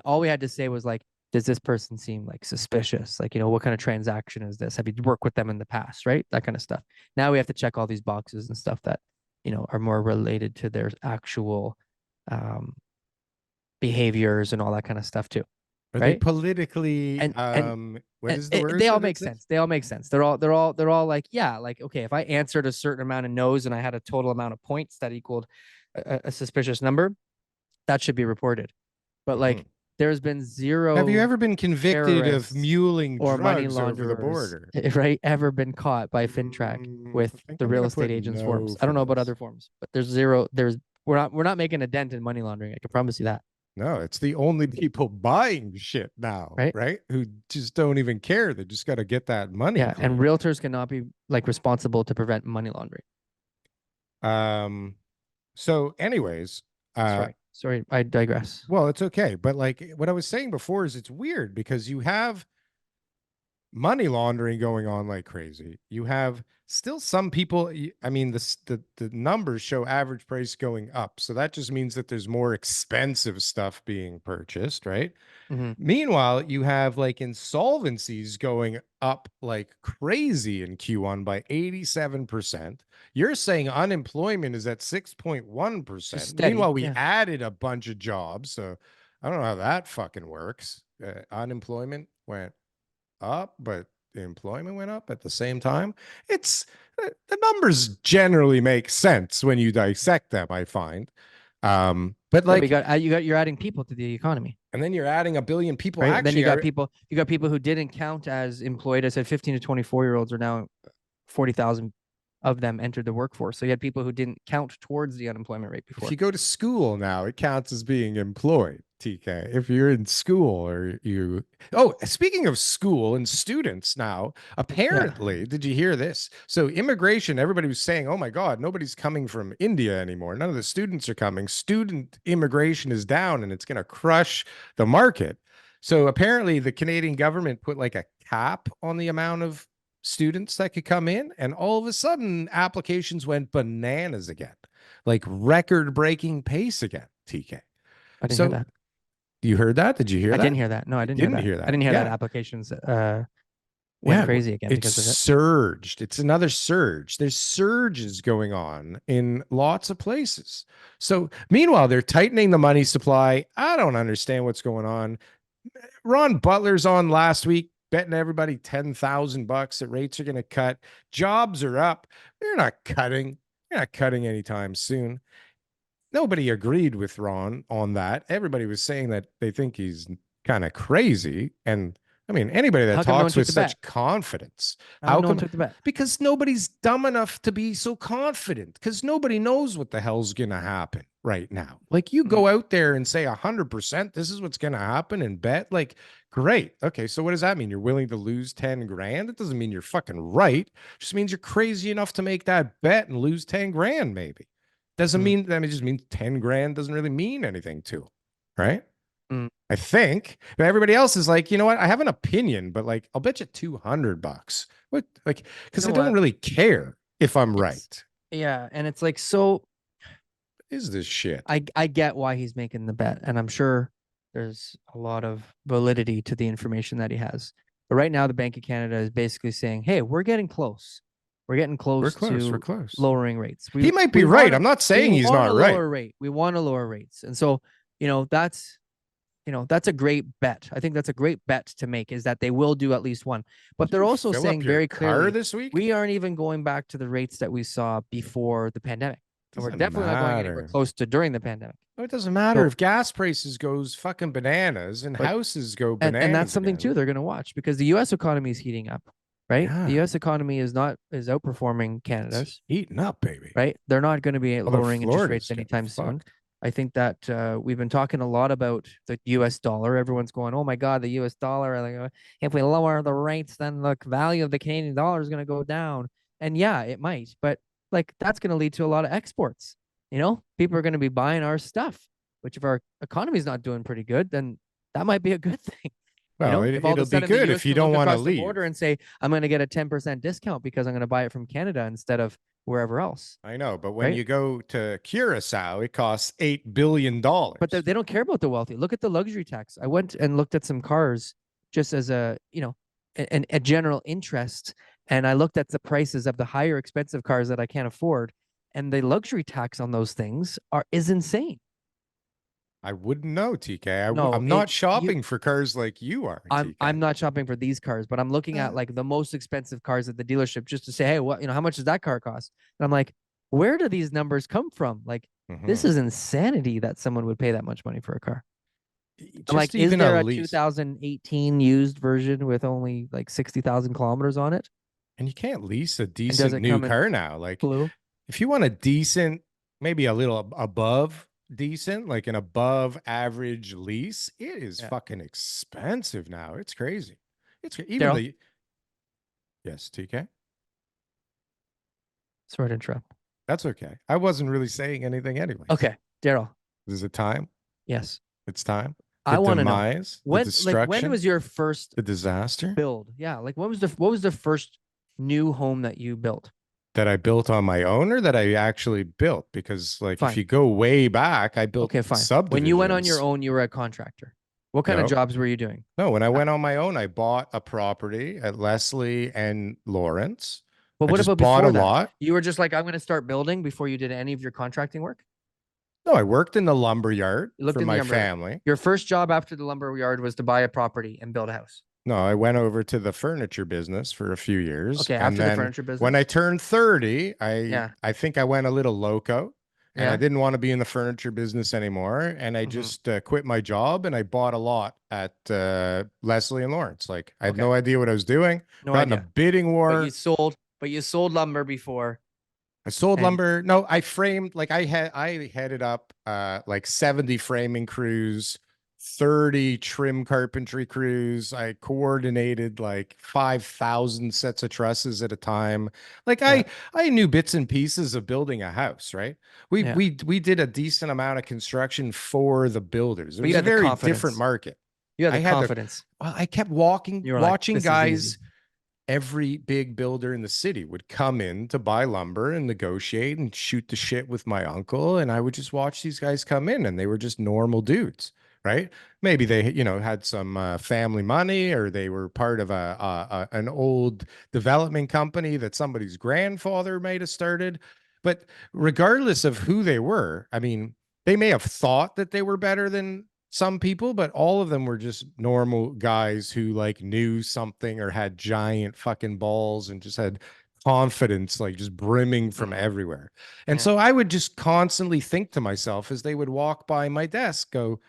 all we had to say was like, does this person seem like suspicious? Like, what kind of transaction is this? Have you worked with them in the past? Right? That kind of stuff. Now we have to check all these boxes and stuff that, are more related to their actual behaviors and all that kind of stuff too. Are they politically what is the word? They all make sense. They all make sense. They're all like, yeah, like, okay, if I answered a certain amount of no's and I had a total amount of points that equaled a suspicious number, that should be reported. But like, there's been zero. Have you ever been convicted of muling or money drugs over the border? Right? Ever been caught by FinTrack with the real estate agents forms? I don't know about other forms, but there's we're not making a dent in money laundering. I can promise you that. No, it's the only people buying shit now, Right? right? Who just don't even care. They just got to get that money. Yeah, and realtors cannot be like responsible to prevent money laundering. So anyways, sorry, I digress. Well, it's okay. But like what I was saying before is it's weird because you have money laundering going on like crazy. You have still some people. I mean, the numbers show average price going up. So that just means that there's more expensive stuff being purchased, right? Mm-hmm. Meanwhile, you have like insolvencies going up like crazy in Q1 by 87%. You're saying unemployment is at 6.1%. Meanwhile, we added a bunch of jobs. So I don't know how that fucking works. Unemployment went up, but the employment went up at the same time. It's the numbers generally make sense when you dissect them, I find. But like you're adding people to the economy. And then you're adding a billion people. Right? Actually, and then you got people who didn't count as employed. I said 15 to 24-year-olds are now 40,000 of them entered the workforce. So you had people who didn't count towards the unemployment rate before. If you go to school now, it counts as being employed, TK. If you're in school or speaking of school and students now, apparently, did you hear this? So immigration, everybody was saying, oh my God, nobody's coming from India anymore. None of the students are coming. Student immigration is down and it's going to crush the market. So apparently the Canadian government put like a cap on the amount of students that could come in, and all of a sudden applications went bananas again, like record-breaking pace again. TK, I didn't hear that. You heard that? Did you hear that? I didn't hear that. No, I didn't hear that. I didn't hear that applications went crazy again because of it. Surged. It's another surge. There's surges going on in lots of places. So meanwhile, they're tightening the money supply. I don't understand what's going on. Ron Butler's on last week, betting everybody $10,000 that rates are going to cut. Jobs are up. They're not cutting. They're not cutting anytime soon. Nobody agreed with Ron on that. Everybody was saying that they think he's kind of crazy. And I mean, anybody that talks with such confidence, how come no one took the bet? Because nobody's dumb enough to be so confident, because nobody knows what the hell's going to happen right now. Like, you go out there and say 100%, this is what's going to happen, and bet, like, great. Okay, so what does that mean? You're willing to lose 10 grand? It doesn't mean you're fucking right. It just means you're crazy enough to make that bet and lose 10 grand, maybe. Doesn't mean, it just means 10 grand doesn't really mean anything to him, right? I think. But everybody else is like, you know what? I have an opinion, but like, I'll bet you $200. What, like, because I don't really care if I'm right. Yeah, and it's like, so is this shit? I get why he's making the bet, and I'm sure there's a lot of validity to the information that he has. But right now, the Bank of Canada is basically saying, hey, we're getting close. We're getting close to lowering rates. He might be right. I'm not saying he's not right. We want to lower rates. And so, that's a great bet. I think that's a great bet to make, is that they will do at least one. But they're also saying very clearly this week, we aren't even going back to the rates that we saw before the pandemic. And we're definitely not going anywhere close to during the pandemic. No, it doesn't matter if gas prices goes fucking bananas and houses go bananas. And that's something too they're going to watch, because the U.S. economy is heating up, right? Yeah. The U.S. economy is outperforming Canada's. It's heating up, baby. Right? They're not going to be lowering interest rates anytime soon. I think that we've been talking a lot about the U.S. dollar. Everyone's going, oh my God, the U.S. dollar. Like, if we lower the rates, then the value of the Canadian dollar is going to go down. And yeah, it might. But like, that's going to lead to a lot of exports. People are going to be buying our stuff, which if our economy is not doing pretty good, then that might be a good thing. Well, it'll be good if you don't want to leave. Border and say, I'm going to get a 10% discount because I'm going to buy it from Canada instead of wherever else. I know, but when you go to Curacao, it costs $8 billion. But they don't care about the wealthy. Look at the luxury tax. I went and looked at some cars just as a general interest, and I looked at the prices of the higher expensive cars that I can't afford, and the luxury tax on those things is insane. I wouldn't know, TK. I'm not shopping for cars like you are. I'm not shopping for these cars, but I'm looking at like the most expensive cars at the dealership just to say, hey, how much does that car cost? And I'm like, where do these numbers come from? Like, this is insanity that someone would pay that much money for a car. Like, is there a 2018 used version with only like 60,000 kilometers on it? And you can't lease a decent new car now. Like, blue? If you want a decent maybe a little above decent, like an above average lease, it is fucking expensive now. It's crazy. It's even Darryl? the yes, TK. Sorry to interrupt. That's okay. I wasn't really saying anything anyway. Okay, Darryl. Is it time? Yes. It's time. I want to know demise, the when, destruction, when was your first the disaster build? Yeah, like what was the first new home that you built? that I built on my own, or that I actually built? Because like Fine. if you go way back, I built Okay, fine. subdivisions. When you went on your own, you were a contractor. What kind of Nope. jobs were you doing? No, when I went on my own, I bought a property at Leslie and Lawrence. But I what just about bought before a that? lot. You were just like, I'm going to start building before you did any of your contracting work? No, I worked in the lumber yard You looked for in the my lumber yard. family. Your first job after the lumber yard was to buy a property and build a house. No, I went over to the furniture business for a few years. Okay, and after the then furniture business. when I turned 30, Yeah. I think I went a little loco, and I Yeah. didn't want to be in the furniture business anymore. And I just quit my job, and I bought a lot at Leslie and Lawrence. Like I had no idea what I was doing. No Got in a idea. bidding war. But you sold lumber before. I sold lumber. No, I framed, like I headed up like 70 framing crews, 30 trim carpentry crews. I coordinated like 5,000 sets of trusses at a time. Like I knew bits and pieces of building a house, right? We did a decent amount of construction for the builders. It was a very different market. You had the confidence. Well, I kept watching like, guys. Every big builder in the city would come in to buy lumber and negotiate and shoot the shit with my uncle. And I would just watch these guys come in, and they were just normal dudes, right? Maybe they, had some family money, or they were part of an old development company that somebody's grandfather might have started. But regardless of who they were, I mean, they may have thought that they were better than some people, but all of them were just normal guys who like knew something or had giant fucking balls and just had confidence, like just brimming from everywhere. And so I would just constantly think to myself as they would walk by my desk, go,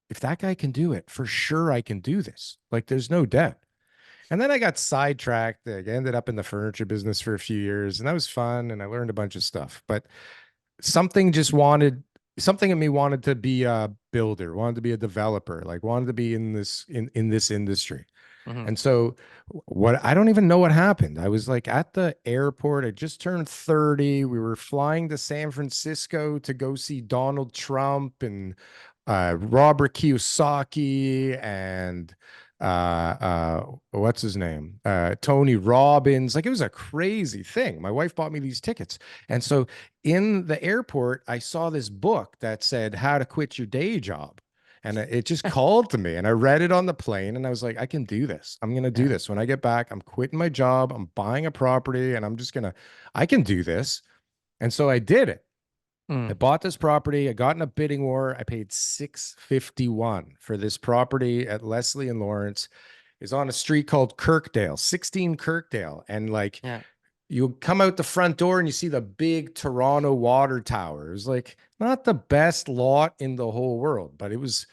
if that guy can do it, for sure I can do this. Like there's no doubt. And then I got sidetracked. I ended up in the furniture business for a few years, and that was fun. And I learned a bunch of stuff, but something in me wanted to be a builder, wanted to be a developer, like wanted to be in this industry. And so I don't even know what happened. I was like at the airport. I just turned 30. We were flying to San Francisco to go see Donald Trump and Robert Kiyosaki and what's his name? Tony Robbins. Like it was a crazy thing. My wife bought me these tickets. And so in the airport, I saw this book that said How to Quit Your Day Job. And it just called to me, and I read it on the plane, and I was like, I can do this. I'm going to do this. When I get back, I'm quitting my job. I'm buying a property, and I can do this. And so I did it. I bought this property. I got in a bidding war. I paid $651 for this property at Leslie and Lawrence. It's on a street called Kirkdale, 16 Kirkdale. And you come out the front door and you see the big Toronto water tower. It was like not the best lot in the whole world, but it was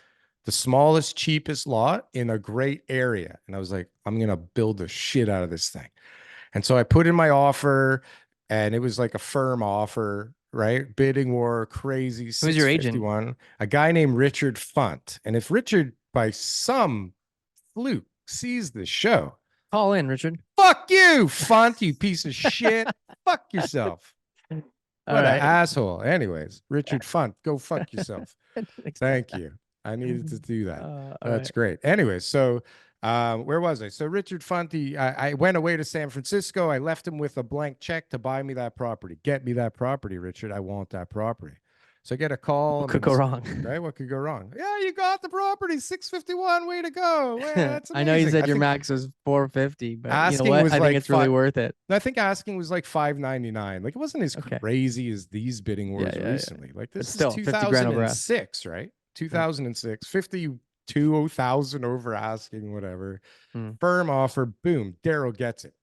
the smallest, cheapest lot in a great area. And I was like, I'm going to build the shit out of this thing. And so I put in my offer, and it was like a firm offer, right? Bidding war, crazy. Who's your agent? A guy named Richard Funt. And if Richard, by some fluke, sees the show, call in, Richard. Fuck you, Funt, you piece of shit. Fuck yourself. What an asshole. Anyways, Richard Funt, go fuck yourself. Thank you. I needed to do that. That's great. Anyways, so where was I? So Richard Funty, I went away to San Francisco. I left him with a blank check to buy me that property. Get me that property, Richard. I want that property. So I get a call. What could go wrong? Right? What could go wrong? Yeah, you got the property. 651. Way to go. Well, that's amazing. I know you said your max was 450, but asking you know what? was I think it's really worth it. I think asking was like 599. Like it wasn't as crazy as these bidding wars recently. Like this is 2006, right? 2006, 52,000 over asking, whatever. Firm offer, boom, Darryl gets it.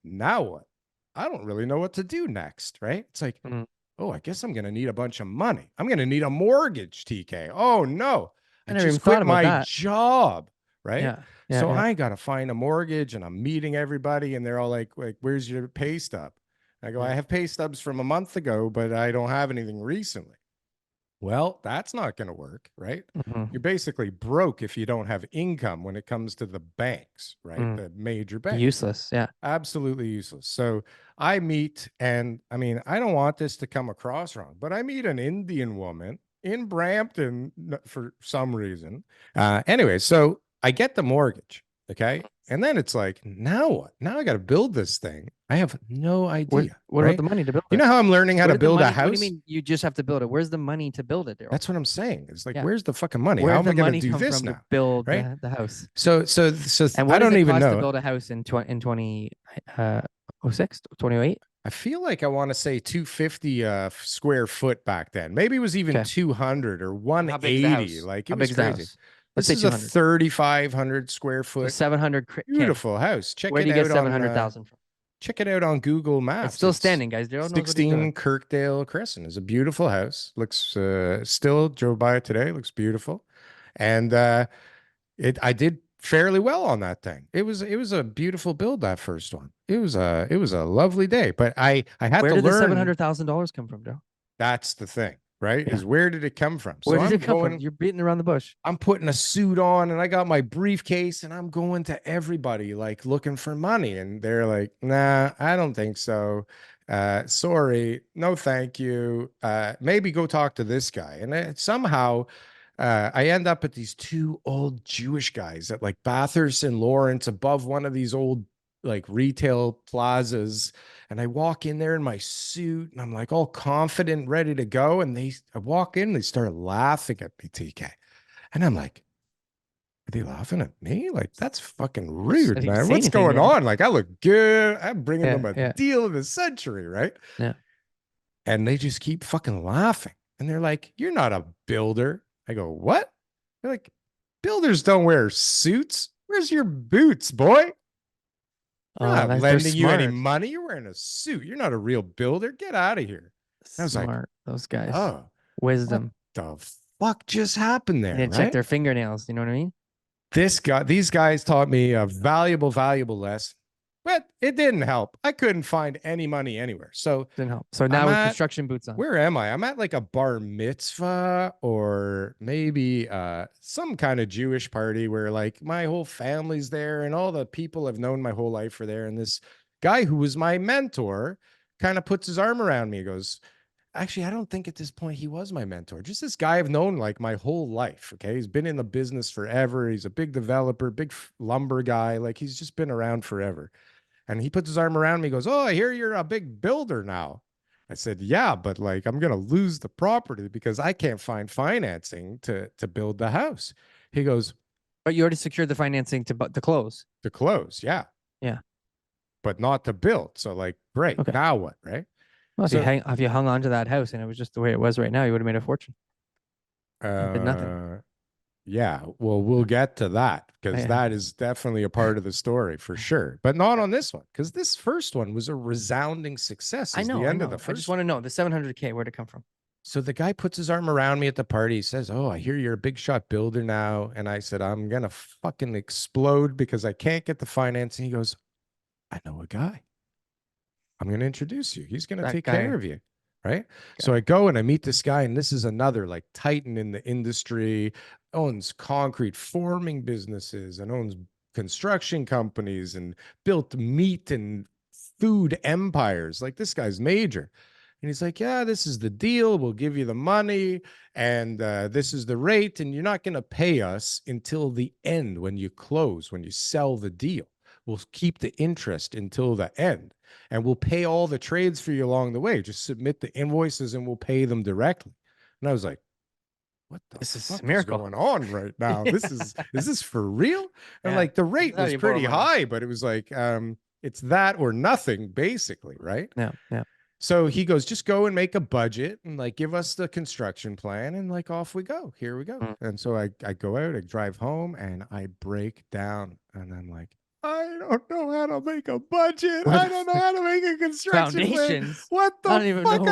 Now what? I don't really know what to do next, right? It's like, oh, I guess I'm going to need a bunch of money. I'm going to need a mortgage, TK. Oh, no. I just quit my job, right? I got to find a mortgage, and I'm meeting everybody, and they're all like, where's your pay stub? I go, Yeah. I have pay stubs from a month ago, but I don't have anything recently. Well, that's not going to work, right? You're basically broke if you don't have income when it comes to the banks, right? The major banks. Useless. Yeah. Absolutely useless. So I meet, and I mean, I don't want this to come across wrong, but I meet an Indian woman in Brampton for some reason. Anyway, so I get the mortgage. Okay. And then it's like, now what? Now I got to build this thing. I have no idea. What about the money to build it? You know how I'm learning how to build a house? What do you mean you just have to build it? Where's the money to build it, Darryl? That's what I'm saying. It's like, where's the fucking money? Where's how am the I going money to do come this from now? to build Right? the house? So And what I does don't it even cost to know. build a house in 2006, 2008? I feel like I want to say 250 square foot back then. Maybe it was even 200 or How big is the 180. house? Like How it big was is the crazy. house? Let's This say is a 200. 3,500 square So foot 700. beautiful house. Check Where it do you get out on 700,000 from? check it out on Google Maps. It's still standing, guys. Darryl knows what he's 16 doing. Kirkdale Crescent is a beautiful house. Looks still drove by it today. Looks beautiful, and I did fairly well on that thing. It was a beautiful build, that first one. It was a lovely day, but I had Where to did the learn. $700,000 come from, Darryl? That's the thing, right? Yeah. Is where did it come from? Where So did I'm it come going, from? You're beating around the bush. I'm putting a suit on and I got my briefcase and I'm going to everybody like looking for money. And they're like, nah, I don't think so. Sorry, no, thank you. Maybe go talk to this guy. And somehow I end up at these two old Jewish guys at like Bathurst and Lawrence above one of these old like retail plazas. And I walk in there in my suit and I'm like all confident, ready to go. And I walk in, they start laughing at me, TK. And I'm like, are they laughing at me? Like, that's fucking rude, didn't man. say What's anything going yet. on? Like, I look good. I'm bringing Yeah, them a yeah. deal of the century, right? Yeah. And they just keep fucking laughing. And they're like, you're not a builder. I go, what? They're like, builders don't wear suits. Where's your boots, boy? We're not They're lending you any smart. money. You're wearing a suit. You're not a real builder. Get out of here. I was like, Smart, those guys. oh, Wisdom. what the fuck just happened there? They Right? check their fingernails. You know what I mean? These guys taught me a valuable lesson, but it didn't help. I couldn't find any money anywhere. So Didn't help. So now with construction boots on. where am I? I'm at like a bar mitzvah or maybe some kind of Jewish party where like my whole family's there and all the people I've known my whole life are there. And this guy who was my mentor kind of puts his arm around me. He goes, actually, I don't think at this point he was my mentor. Just this guy I've known like my whole life. Okay. He's been in the business forever. He's a big developer, big lumber guy. Like he's just been around forever. And he puts his arm around me. He goes, oh, I hear you're a big builder now. I said, yeah, but like I'm going to lose the property because I can't find financing to build the house. He goes, but you already secured the financing to close. To close. Yeah. Yeah. But not to build. So like, great. Okay. Now what? Right. Well, if you hung on to that house and it was just the way it was right now, you would have made a fortune. Did nothing. Yeah, well, we'll get to that because that is definitely a part of the story for sure, but not on this one because this first one was a resounding success. I know. Of the first. I just want to know the 700K, where'd it come from? So the guy puts his arm around me at the party. He says, oh, I hear you're a big shot builder now. And I said, I'm going to fucking explode because I can't get the financing. He goes, I know a guy. I'm going to introduce you. He's going to take care of you. Right. Okay. So I go and I meet this guy, and this is another like titan in the industry, owns concrete forming businesses and owns construction companies and built meat and food empires. Like this guy's major. And he's like, yeah, this is the deal. We'll give you the money and this is the rate. And you're not going to pay us until the end when you close, when you sell the deal. We'll keep the interest until the end. And we'll pay all the trades for you along the way. Just submit the invoices and we'll pay them directly. And I was like, what the fuck is going on right now? Is this for real? And like the rate was pretty high, but it was like, it's that or nothing basically. Right. Yeah. Yeah. So he goes, just go and make a budget and like, give us the construction plan and like, off we go. Here we go. And so I go out, I drive home and I break down and I'm like, I don't know how to make a budget. I don't know how to make a construction plan. What the fuck? I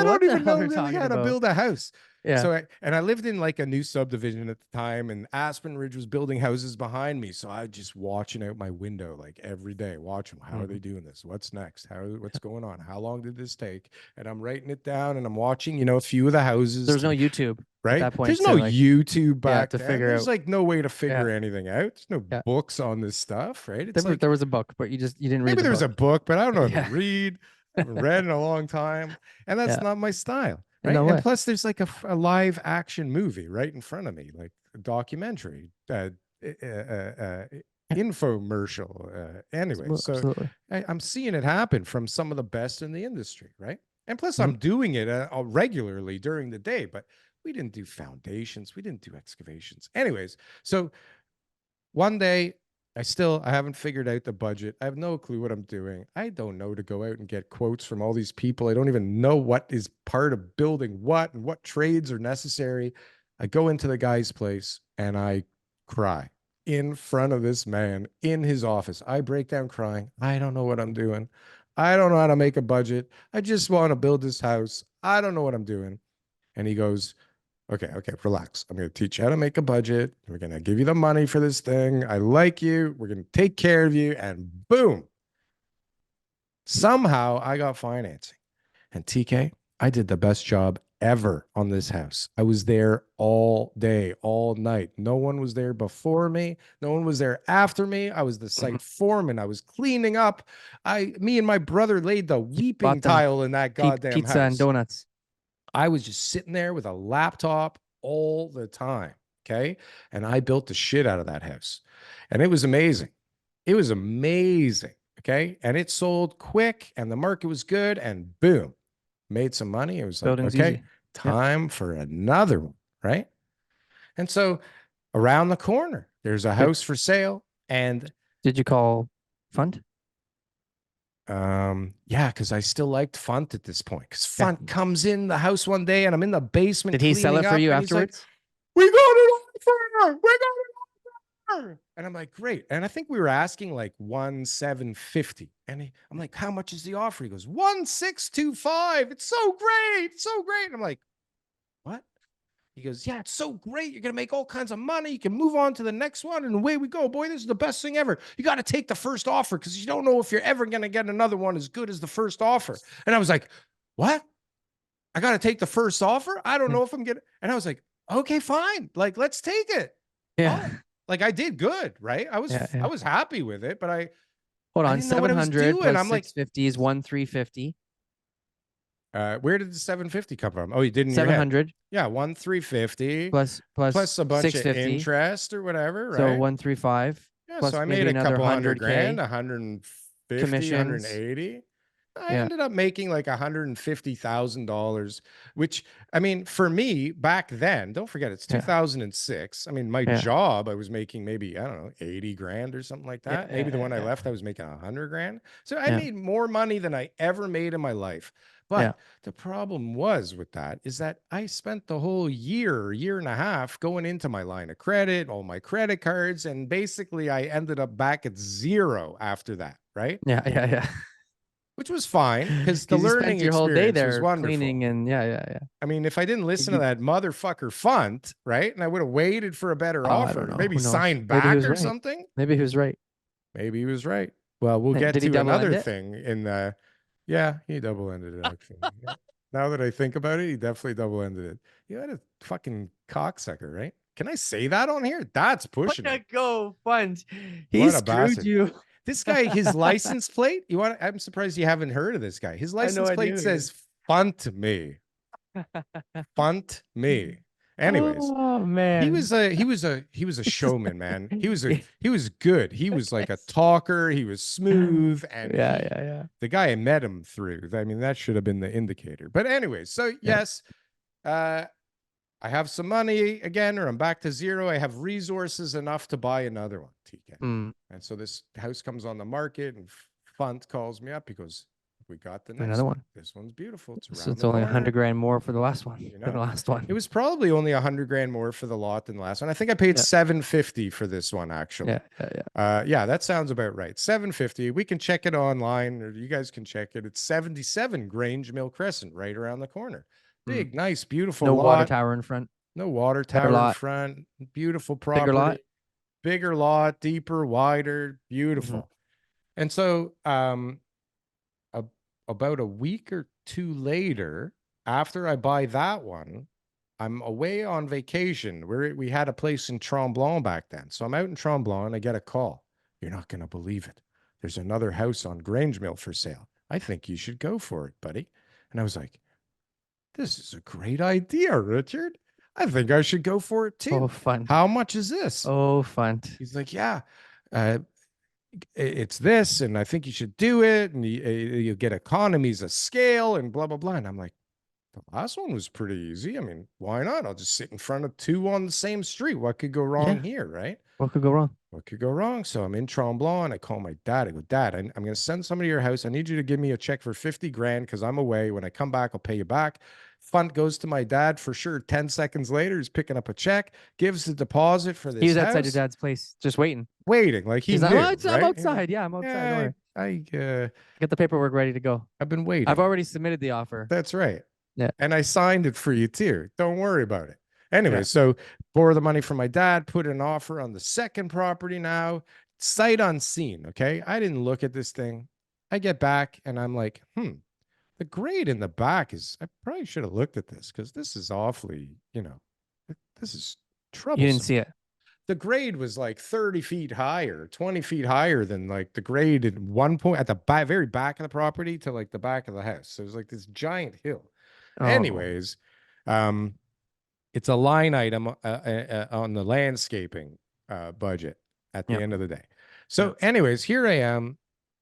don't even know really how to build a house. Yeah. So I lived in like a new subdivision at the time, and Aspen Ridge was building houses behind me. So I was just watching out my window like every day, watching how are they doing this? What's next? What's going on? How long did this take? And I'm writing it down, and I'm watching, you know, a few of the houses. There's no YouTube at right? that point. There's no like, YouTube back to then. figure There's out. like no way to figure anything out. There's no Yeah. books on this stuff, right? It's There was a book, but you didn't read maybe the there's a book. book, but I don't know how Yeah. to read. I haven't read in a long time, and that's not my style, right? No And way. plus, there's like a live action movie right in front of me, like a documentary, infomercial. Anyway, so Absolutely. I'm seeing it happen from some of the best in the industry, right? And plus, Mhm. I'm doing it regularly during the day, but we didn't do foundations, we didn't do excavations. Anyways, so one day I haven't figured out the budget. I have no clue what I'm doing. I don't know to go out and get quotes from all these people. I don't even know what is part of building what and what trades are necessary. I go into the guy's place and I cry in front of this man in his office. I break down crying. I don't know what I'm doing. I don't know how to make a budget. I just want to build this house. I don't know what I'm doing. And he goes, okay, relax. I'm going to teach you how to make a budget. We're going to give you the money for this thing. I like you. We're going to take care of you. And boom, somehow I got financing. And TK, I did the best job ever on this house. I was there all day, all night. No one was there before me. No one was there after me. I was the site foreman. I was cleaning up. Me and my brother laid the weeping tile in that goddamn pizza house. and donuts. I was just sitting there with a laptop all the time. Okay. And I built the shit out of that house. And it was amazing. It was amazing. Okay. And it sold quick and the market was good. And boom, made some money. It was like, Building's okay, easy. time for another one. Right. And so around the corner, there's a house for sale. And did you call Fund? Yeah, because I still liked Funt at this point. Because Funt comes in the house one day and I'm in the basement. Did he sell it for you afterwards? Like, we got it offer. We got it offer. And I'm like, great. And I think we were asking like 1,750. And I'm like, how much is the offer? He goes, 1,625. It's so great. It's so great. And I'm like, what? He goes, yeah, it's so great. You're going to make all kinds of money. You can move on to the next one. And away we go. Boy, this is the best thing ever. You got to take the first offer because you don't know if you're ever going to get another one as good as the first offer. And I was like, what? I got to take the first offer? I don't know if I'm getting. And I was like, okay, fine. Like, let's take it. Yeah. Oh, like I did good, right? I was happy with it, but hold on, 700 plus I'm 650 is 1,350. Where did the 750 come from? Oh, you didn't. 700. Yeah, 1,350 plus a bunch of interest or whatever, right? So 135. Yeah, plus so I made a couple $100 grand, 150, commissions. 180. I ended up making like $150,000, which, I mean, for me back then, don't forget it's 2006. I mean, my job, I was making maybe, I don't know, 80 grand or something like that. Maybe the one I left, I was making 100 grand. So I made more money than I ever made in my life. But the problem was with that is that I spent the whole year and a half going into my line of credit, all my credit cards, and basically I ended up back at zero after that, right? Yeah. Which was fine because the learning your whole day experience there was wonderful. Cleaning and I mean, if I didn't listen to that motherfucker Funt, right, and I would have waited for a better offer, maybe signed back or something. Maybe he was right. Maybe he was right. Well, we'll get to another thing in the. Yeah, he double-ended it actually. Now that I think about it, he definitely double-ended it. You had a fucking cocksucker, right? Can I say that on here? That's pushing it. Go Fund. He screwed you. This guy, his license plate, I'm surprised you haven't heard of this guy. His license plate says Funt me. Funt me. Anyways, oh man, he was a showman, man. He was good. He was like a talker. He was smooth, and the guy I met him through. I mean, that should have been the indicator. But anyways, so yes, I have some money again, or I'm back to zero. I have resources enough to buy another one, TK. And so this house comes on the market, and Funt calls me up. He goes, "We got the next another one. This one's beautiful. It's only 100 grand more for the last one. You know? For the last one, it was probably only 100 grand more for the lot than the last one. I think I paid 750 for this one, actually. Yeah, that sounds about right. 750. We can check it online, or you guys can check it. It's 77 Grange Mill Crescent, right around the corner. Big, nice, beautiful No water lot. tower in front. No water Better tower in lot. front. Beautiful Bigger lot. property. Bigger lot, deeper, wider, beautiful. And so about a week or two later, after I buy that one, I'm away on vacation. We had a place in Tremblant back then. So I'm out in Tremblant and I get a call. You're not going to believe it. There's another house on Grange Mill for sale. I think you should go for it, buddy. And I was like, this is a great idea, Richard. I think I should go for it too. Oh, fun. How much is this? Oh, fun. He's like, yeah, it's this, and I think you should do it, and you get economies of scale and blah, blah, blah. And I'm like, the last one was pretty easy. I mean, why not? I'll just sit in front of two on the same street. What could go wrong here, right? What could go wrong? What could go wrong? So I'm in Tremblant. I call my dad. I go, Dad, I'm going to send somebody to your house. I need you to give me a check for 50 grand because I'm away. When I come back, I'll pay you back. Fund goes to my dad for sure. 10 seconds later, he's picking up a check, gives the deposit for this He was house. outside your dad's place, just waiting. Like he's knew, like, I'm right? outside. Yeah, I'm outside. I get the paperwork ready to go. I've been waiting. I've already submitted the offer. That's right. Yeah. And I signed it for you too. Don't worry about it. Anyway, so borrow the money from my dad, put an offer on the second property now, sight unseen. Okay. I didn't look at this thing. I get back and I'm like, the grade in the back is, I probably should have looked at this because this is awfully, this is troublesome. You didn't see it. The grade was like 30 feet higher, 20 feet higher than like the grade at one point at the very back of the property to like the back of the house. So it was like this giant hill. Oh. Anyways, it's a line item on the landscaping budget at the end of the day. So anyways, here I am,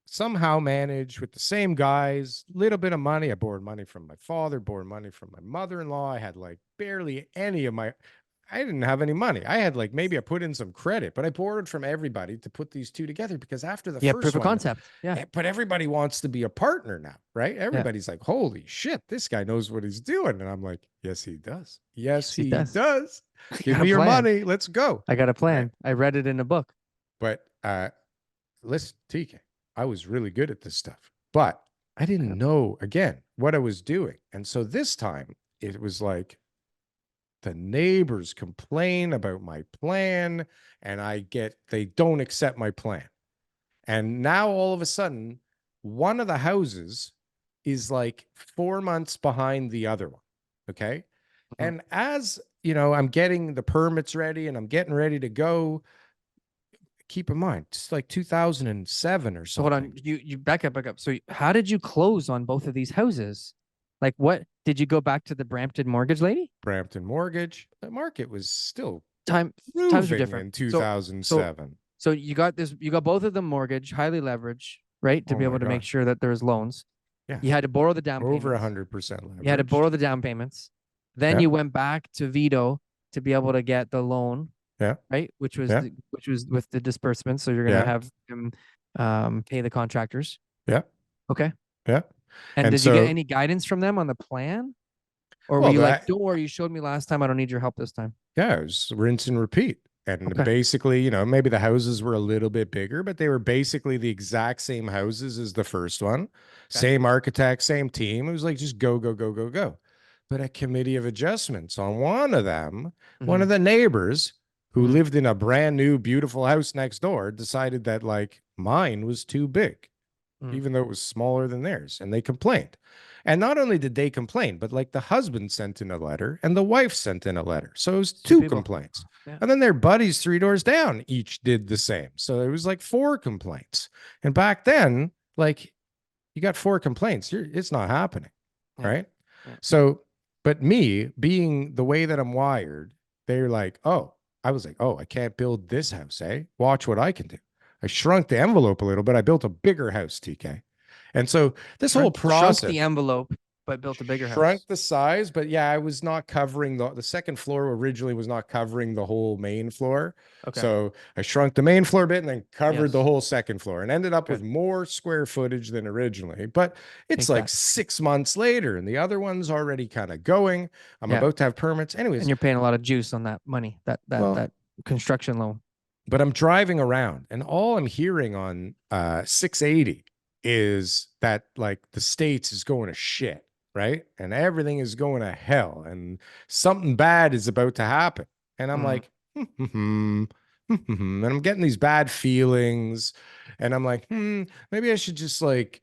somehow managed with the same guys, little bit of money. I borrowed money from my father, borrowed money from my mother-in-law. I had like barely any of I didn't have any money. I had like, maybe I put in some credit, but I borrowed from everybody to put these two together because after the first proof of one, concept. Yeah. But everybody wants to be a partner now, right? Everybody's like, holy shit, this guy knows what he's doing. And I'm like, yes, he does. Yes, he does. Give me your money. Let's go. I got a plan. Right? I read it in a book. But listen, TK, I was really good at this stuff, but I didn't know, again, what I was doing. And so this time it was like, the neighbors complain about my plan and they don't accept my plan. And now all of a sudden, one of the houses is like 4 months behind the other one. Okay. And as I'm getting the permits ready and I'm getting ready to go, keep in mind, it's like 2007 or something. So hold on, you back up. So how did you close on both of these houses? Like, what did you go back to the Brampton mortgage lady? Brampton mortgage. The market was still times are different in 2007. So you got both of them mortgage, highly leveraged, right? To be able to make sure that there's loans. Yeah. You had to borrow the down payments. Over 100% leverage. You had to borrow the down payments. Then you went back to Vito to be able to get the loan. Yeah. Right. Which was with the disbursement. So you're gonna have him pay the contractors. Yeah. Okay. Yeah. And did you get any guidance from them on the plan? Or were you like, don't worry, you showed me last time, I don't need your help this time? Yeah, it was rinse and repeat. And basically, maybe the houses were a little bit bigger, but they were basically the exact same houses as the first one. Same architect, same team. It was like, just go, go, go, go, go. But a committee of adjustments on one of them, one of the neighbors who lived in a brand new, beautiful house next door, decided that like mine was too big. Even though it was smaller than theirs, and they complained. And not only did they complain, but like the husband sent in a letter and the wife sent in a letter. So it was two complaints. Yeah. And then their buddies 3 doors down each did the same. So it was like 4 complaints. And back then, like, you got 4 complaints, it's not happening, right? Yeah. So, but me being the way that I'm wired, they're like, I was like, I can't build this house, eh? Watch what I can do. I shrunk the envelope a little bit. I built a bigger house, TK. And so this whole process. Shrunk the envelope, but built a bigger house. Shrunk the size, but yeah, I was not covering the second floor originally was not covering the whole main floor. Okay. So I shrunk the main floor a bit and then covered the whole second floor and ended up with more square footage than originally. But it's like 6 months later and the other one's already kind of going. I'm about to have permits. Anyways. And you're paying a lot of juice on that money, that construction loan. But I'm driving around and all I'm hearing on 680 is that like the States is going to shit. right? And everything is going to hell and something bad is about to happen. And I'm like, and I'm getting these bad feelings. And I'm like, maybe I should just like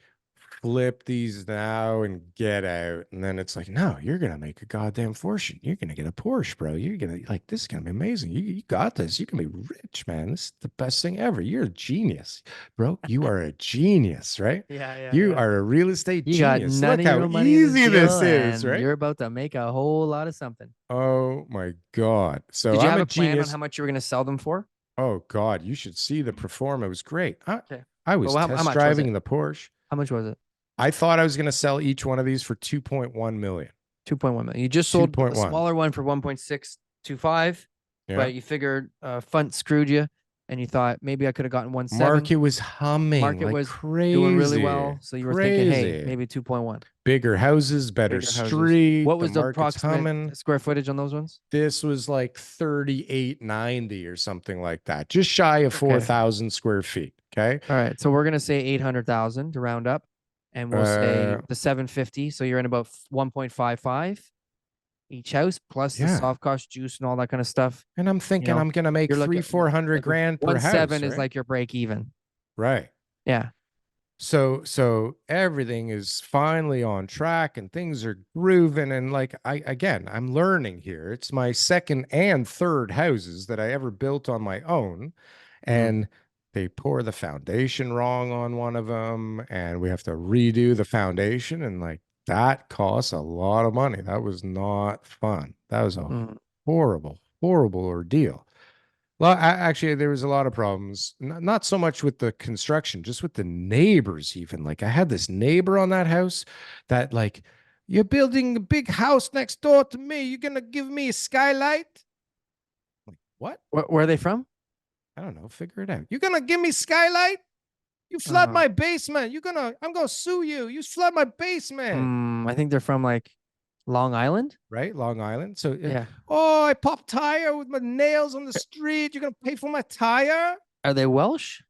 flip these now and get out. And then it's like, no, you're gonna make a goddamn fortune. You're gonna get a Porsche, bro. You're gonna like this is gonna be amazing. You got this. You can be rich, man. This is the best thing ever. You're a genius, bro. You are a genius, right? Yeah. You are a real estate You got genius. none Look of how your own money in this easy this deal, is, and right? you're about to make a whole lot of something. Oh my God. So Did you I'm have a a plan on genius. how much you were going to sell them for? Oh God, you should see the performance. It was great. Okay. I was Well, how test much was driving it? the Porsche. How much was it? I thought I was going to sell each one of these for 2.1 million. 2.1 million. You just sold the 2.1. smaller one for 1.625, Yeah. but you figured Funt screwed you, and you thought maybe I could have gotten 1.7. Market was humming. Market like was crazy. doing really well, so you were thinking, hey, maybe 2.1. Bigger houses, better Bigger houses. street. What was the market's approximate humming. square footage on those ones? This was like 3890 or something like that, just shy of 4,000 square feet. Okay. All right. So we're gonna say 800,000 to round up, and we'll say the 750. So you're in about 1.55 each house, plus the soft cost juice and all that kind of stuff. And I'm thinking I'm gonna make 300-400 grand per house. 1.7 is like your break even. Right. Yeah. So everything is finally on track and things are grooving. And like I'm learning here. It's my second and third houses that I ever built on my own. And they pour the foundation wrong on one of them, and we have to redo the foundation. And like that costs a lot of money. That was not fun. That was a horrible ordeal. Well, actually, there was a lot of problems. Not so much with the construction, just with the neighbors. Even like I had this neighbor on that house that like, you're building a big house next door to me. You're gonna give me a skylight? Like what? Where are they from? I don't know. Figure it out. You're gonna give me skylight? You flood my basement. I'm gonna sue you. You flood my basement. I think they're from like Long Island, right? Long Island. So, yeah. Oh, I popped tire with my nails on the street. You're going to pay for my tire? Are they Welsh?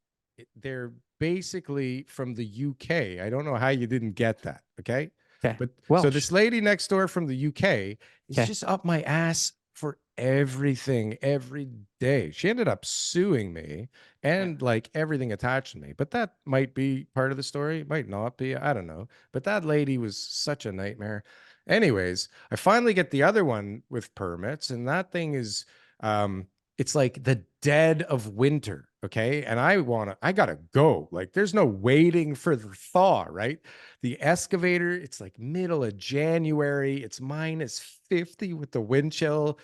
They're basically from the UK. I don't know how you didn't get that. Okay. But Welsh. So this lady next door from the UK is just up my ass for everything every day. She ended up suing me and like everything attached to me. But that might be part of the story. It might not be. I don't know. But that lady was such a nightmare. Anyways, I finally get the other one with permits, and that thing is it's like the dead of winter. Okay. And I gotta go. Like there's no waiting for the thaw, right? The excavator, it's like middle of January, it's -50 with the wind chill.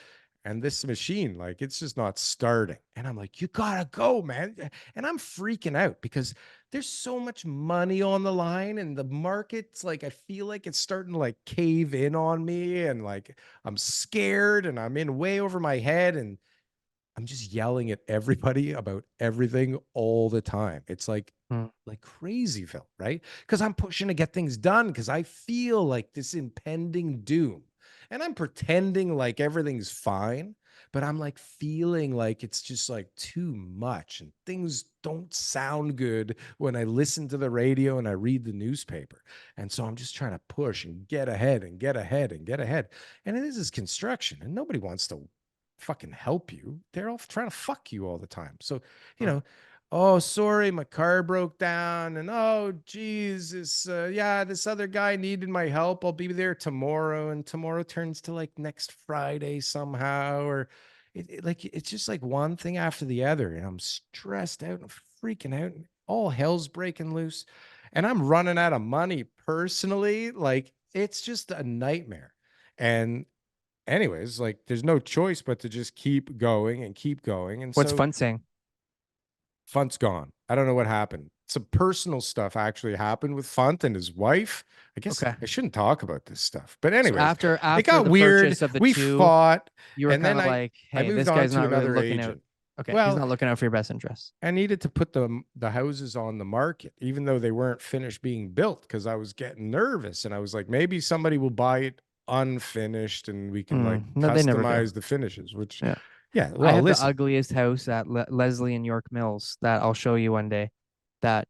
And this machine, like, it's just not starting. And I'm like, you gotta go, man. And I'm freaking out because there's so much money on the line, and the market's like, I feel like it's starting to like cave in on me, and like I'm scared and I'm in way over my head, and I'm just yelling at everybody about everything all the time. It's like crazyville, right? Because I'm pushing to get things done because I feel like this impending doom. And I'm pretending like everything's fine, but I'm like feeling like it's just like too much, and things don't sound good when I listen to the radio and I read the newspaper. And so I'm just trying to push and get ahead and get ahead and get ahead. And it is construction, and nobody wants to fucking help you. They're all trying to fuck you all the time. So, you know, oh, sorry, my car broke down, and oh, Jesus, yeah, this other guy needed my help. I'll be there tomorrow, and tomorrow turns to like next Friday somehow, or it's just like one thing after the other, and I'm stressed out and freaking out, and all hell's breaking loose, and I'm running out of money personally. Like it's just a nightmare, and anyways, like there's no choice but to just keep going and keep going. And what's Fun saying? Funt's gone. I don't know what happened. Some personal stuff actually happened with Funt and his wife. I guess I shouldn't talk about this stuff. But anyway, so after it got the weird. Of the We fought. You were kind of like, hey, this guy's not really looking out. Okay, well, he's not looking out for your best interests. I needed to put the houses on the market, even though they weren't finished being built, because I was getting nervous. And I was like, maybe somebody will buy it unfinished and we can like customize the finishes, which well, I have the ugliest house at Leslie and York Mills that I'll show you one day. That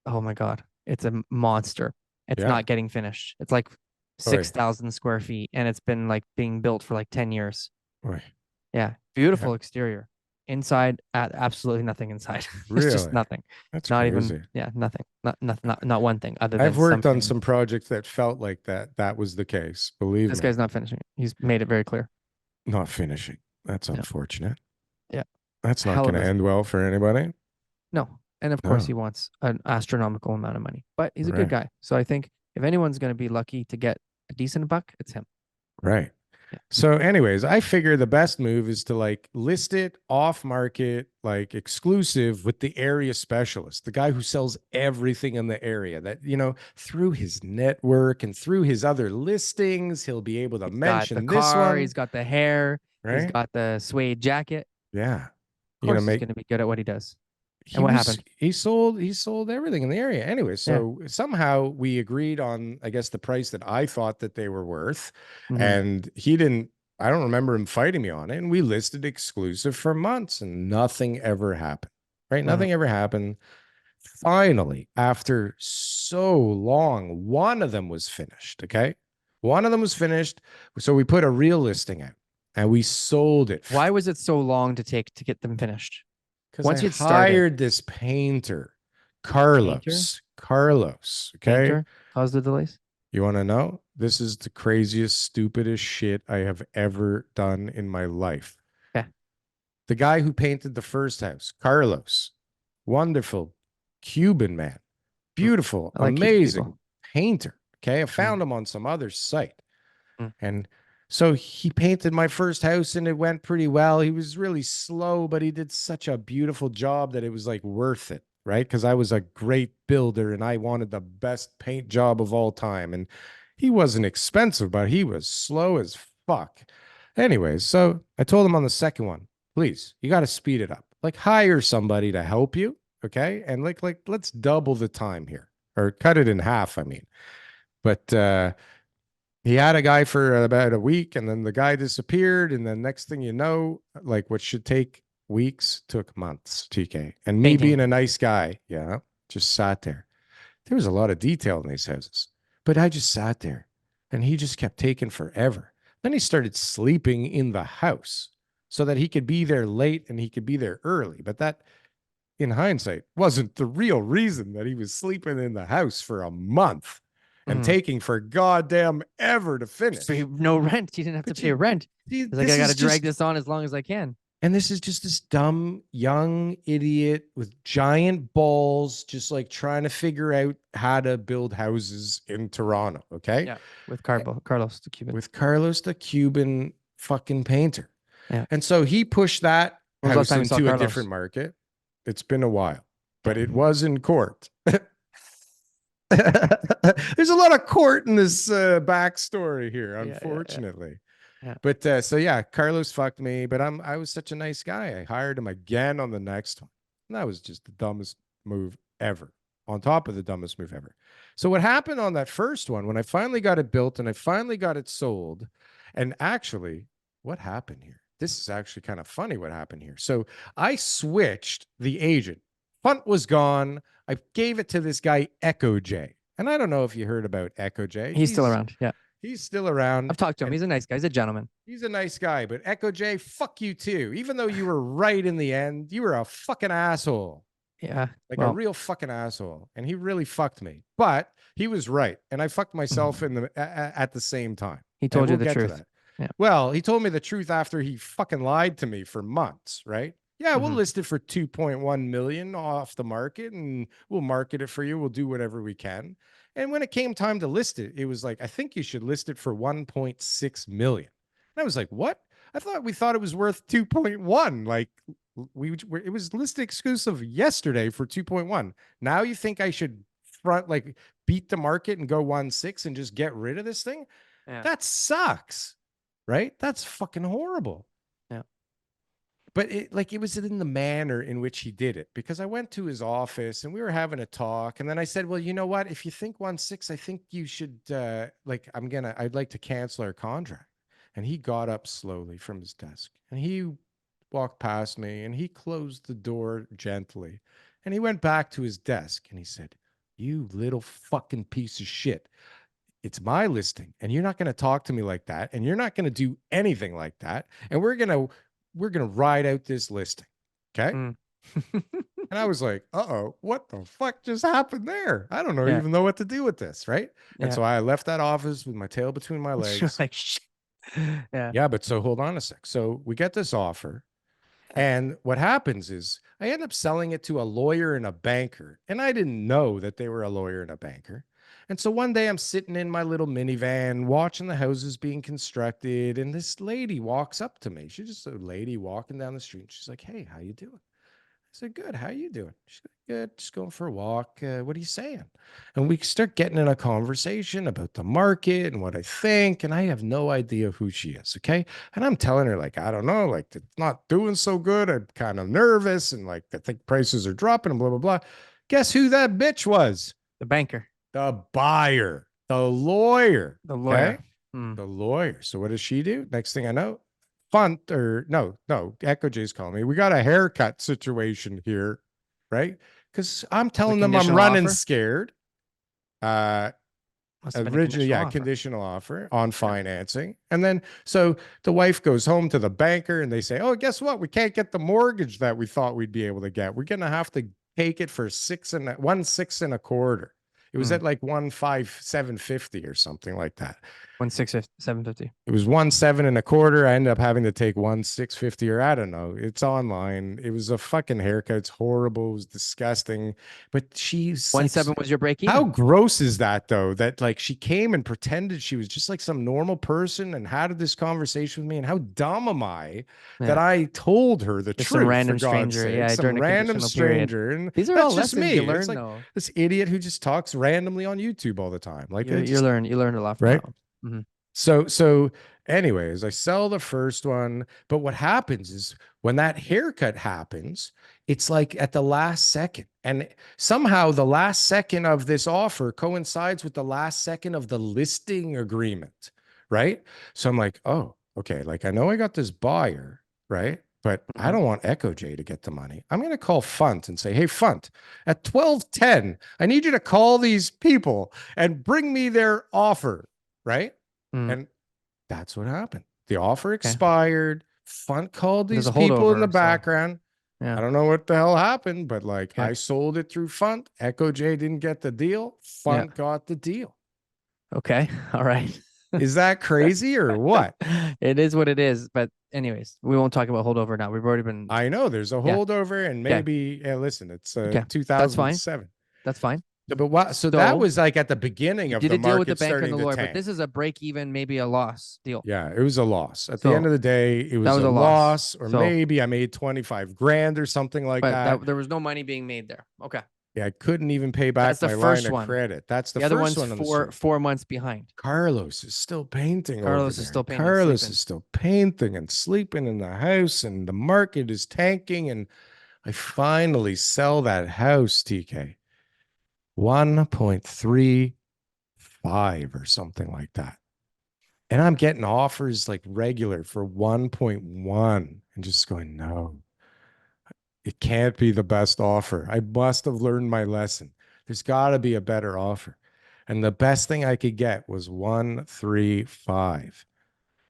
oh my god, it's a monster. It's not getting finished. It's like Oi. 6,000 square feet, and it's been like being built for like 10 years. Oi. Yeah, beautiful exterior. Inside, absolutely nothing inside. It's just Really? nothing. That's Not even, crazy. yeah, nothing. Not one thing other I've than worked on something. some projects that felt like that was the case. Believe This me. guy's not finishing it. He's made it very clear. Not finishing. That's Yeah, unfortunate. yeah. That's not Hell going of to a end well for anybody. no. And of course, No. he wants an astronomical amount of money, but he's a good Right. guy. So I think if anyone's going to be lucky to get a decent buck, it's him. Right. Yeah. So, anyways, I figure the best move is to like list it off market, like exclusive with the area specialist, the guy who sells everything in the area that, through his network and through his other listings, he'll be able to He's got the mention this car, one, he's got the hair, he's right? got the suede jacket. Yeah. Of course, he's going to be good at what he does. And what happened? He sold everything in the area anyway. So somehow we agreed on, I guess, the price that I thought that they were worth. And I don't remember him fighting me on it. And we listed exclusive for months and nothing ever happened, right? Nothing ever happened. Finally, after so long, one of them was finished. Okay. One of them was finished. So we put a real listing out and we sold it. Why was it so long to take to get them finished? Because Once I you'd started, hired this painter, Carlos. Carlos. Okay. painter caused the delays. You want to know? This is the craziest, stupidest shit I have ever done in my life. Okay. The guy who painted the first house, Carlos, wonderful Cuban man, beautiful, I like Cuban amazing people. painter. Okay. I found him on some other site. Mm. And so he painted my first house and it went pretty well. He was really slow, but he did such a beautiful job that it was like worth it, right? Because I was a great builder and I wanted the best paint job of all time. And he wasn't expensive, but he was slow as fuck. Anyways, so I told him on the second one, please, you got to speed it up. Like hire somebody to help you, okay? And like let's double the time here or cut it in half, I mean. But he had a guy for about a week and then the guy disappeared. And then next thing you know, like what should take weeks took months, TK. And me Painting. being a nice guy, just sat there. There was a lot of detail in these houses, but I just sat there and he just kept taking forever. Then he started sleeping in the house so that he could be there late and he could be there early. But that, in hindsight, wasn't the real reason that he was sleeping in the house for a month and taking for goddamn ever to finish. So no rent. You didn't have to pay rent. He's like, I got to drag this on as long as I can. And this is just this dumb young idiot with giant balls, just like trying to figure out how to build houses in Toronto. Okay. Yeah. With Carlos the Cuban. With Carlos the Cuban fucking painter. Yeah. And so he pushed that house into a Carlos? different market. It's been a while, but it was in court. There's a lot of court in this backstory here, unfortunately. Yeah. But so yeah, Carlos fucked me, but I was such a nice guy. I hired him again on the next one. And that was just the dumbest move ever, on top of the dumbest move ever. So what happened on that first one, when I finally got it built and I finally got it sold, and actually, what happened here? This is actually kind of funny what happened here. So I switched the agent. Funt was gone. I gave it to this guy, Echo J. And I don't know if you heard about Echo J. He's still around. Yeah. He's still around. I've talked to him. He's a nice guy. He's a gentleman. He's a nice guy. But Echo J, fuck you too. Even though you were right in the end, you were a fucking asshole. Yeah. Like a real fucking asshole. And he really fucked me. But he was right. And I fucked myself at the same time. He told you the truth. Yeah. Well, he told me the truth after he fucking lied to me for months, right? Yeah, we'll list it for 2.1 million off the market and we'll market it for you. We'll do whatever we can. And when it came time to list it, it was like, I think you should list it for 1.6 million. And I was like, what? We thought it was worth 2.1. Like it was listed exclusive yesterday for 2.1. Now you think I should beat the market and go 1.6 and just get rid of this thing? Yeah. That sucks. Right? That's fucking horrible. Yeah. But it was in the manner in which he did it, because I went to his office and we were having a talk. And then I said, well, you know what? If you think 1.6, I think you should, I'd like to cancel our contract. And he got up slowly from his desk and he walked past me and he closed the door gently and he went back to his desk and he said, you little fucking piece of shit. it's my listing, and you're not going to talk to me like that, and you're not going to do anything like that, and we're going to ride out this listing. Okay. Mm. And I was like, uh-oh, what the fuck just happened there? I don't Yeah. even know what to do with this, right? And Yeah. so I left that office with my tail between my You're legs. like, shit. Yeah. Yeah, but so hold on a sec. So we get this offer, and what happens is I end up selling it to a lawyer and a banker, and I didn't know that they were a lawyer and a banker. And so one day I'm sitting in my little minivan watching the houses being constructed, and this lady walks up to me. She's just a lady walking down the street. She's like, "Hey, how you doing?" I said, "Good. How you doing?" She's like, "Good. Just going for a walk. What are you saying?" And we start getting in a conversation about the market and what I think. And I have no idea who she is. Okay. And I'm telling her, like, I don't know, like, it's not doing so good. I'm kind of nervous. And like, I think prices are dropping and blah, blah, blah. Guess who that bitch was? The banker. The buyer, the lawyer. The lawyer. Okay? The lawyer. So what does she do? Next thing I know, Echo J's calling me. We got a haircut situation here, right? Because I'm telling them I'm running scared. Originally, yeah, conditional offer on financing. And then so the wife goes home to the banker and they say, "Oh, guess what? We can't get the mortgage that we thought we'd be able to get. We're gonna have to take it for 1.625." It was at like 1.5750 or something like that. 1.6750. It was 1.725. I ended up having to take 1.650, or I don't know. It's online. It was a fucking haircut. It's horrible. It was disgusting. But she's 1.7 was your break even. How gross is that though? That like she came and pretended she was just like some normal person and had this conversation with me. And how dumb am I that I told her the truth? Some random for God's stranger, sake. Some random stranger. And these are all lessons you learn, like though. this idiot who just talks randomly on YouTube all the time. Like you learn a lot from right. Mm-hmm. So anyways, I sell the first one, but what happens is when that haircut happens, it's like at the last second, and somehow the last second of this offer coincides with the last second of the listing agreement, right? So I'm like, oh, okay, like I know I got this buyer, right? But I don't want Echo J to get the money. I'm going to call Funt and say, "Hey, Funt, at 12:10, I need you to call these people and bring me their offer," right? And that's what happened. The offer expired. Funt called these people in the background. I don't know what the hell happened, but like I sold it through Funt. Echo J didn't get the deal. Funt got the deal. Okay. All right. Is that crazy or what? It is what it is. But anyways, we won't talk about holdover now. We've already been. I know there's a holdover, and maybe listen, it's 2007. That's fine. But what? So that was like at the beginning of the market. Did a deal with the bank and starting the lawyer, to tank. but this is a break even, maybe a loss deal. Yeah, it was a loss. At the end of the day, it was a loss, or maybe I made 25 grand or something like that. There was no money being made there. Okay. Yeah, I couldn't even pay back my line of credit. That's the other first one's one. 4 months behind. Carlos is still painting. Carlos is still painting. Carlos is still painting and sleeping in the house, and the market is tanking. And I finally sell that house, TK. 1.35 or something like that. And I'm getting offers like regular for 1.1 and just going, no, it can't be the best offer. I must have learned my lesson. There's got to be a better offer. And the best thing I could get was 1.35.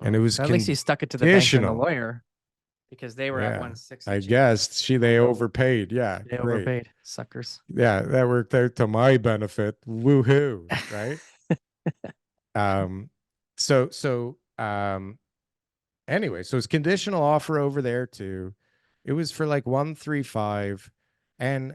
And it was at least he stuck it to the bank and the lawyer, because they were at 1.6. I guess they overpaid. Yeah. They overpaid. Suckers. Yeah, that worked out to my benefit. Woohoo. Right. Anyway, so it's conditional offer over there too. It was for like 1.35, and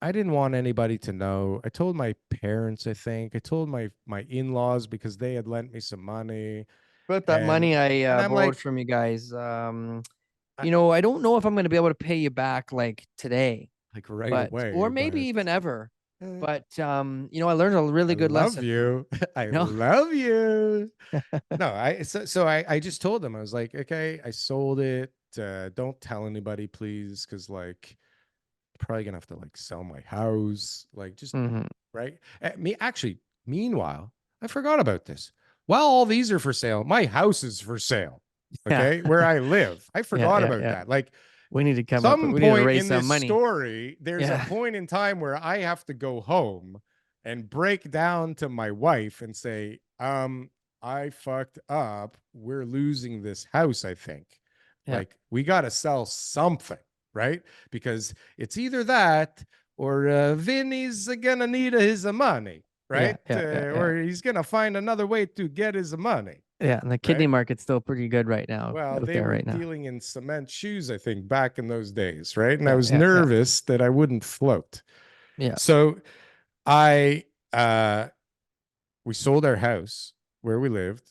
I didn't want anybody to know. I told my parents, I think. I told my in-laws because they had lent me some money. But that money I borrowed from you guys, I don't know if I'm going to be able to pay you back like today. Like right away. Or maybe even ever. But I learned a really good lesson. I love you. No, I just told them, I was like, okay, I sold it. Don't tell anybody, please, because like I'm probably gonna have to like sell my house. Like just right. Meanwhile, I forgot about this. While all these are for sale, my house is for sale. Okay, where I live. I forgot about that. Like we need to we need to raise some money. Story, there's a point in time where I have to go home and break down to my wife and say, I fucked up. We're losing this house, I think. Yeah. Like, we got to sell something, right? Because it's either that or Vinny's going to need his money, right? Yeah. Or he's going to find another way to get his money. Yeah, and the kidney right? market's still pretty good right now. Well, out they there were right now. dealing in cement shoes, I think, back in those days, right? And I Yeah, was yeah, nervous that I wouldn't float. Yeah. So I we sold our house where we lived.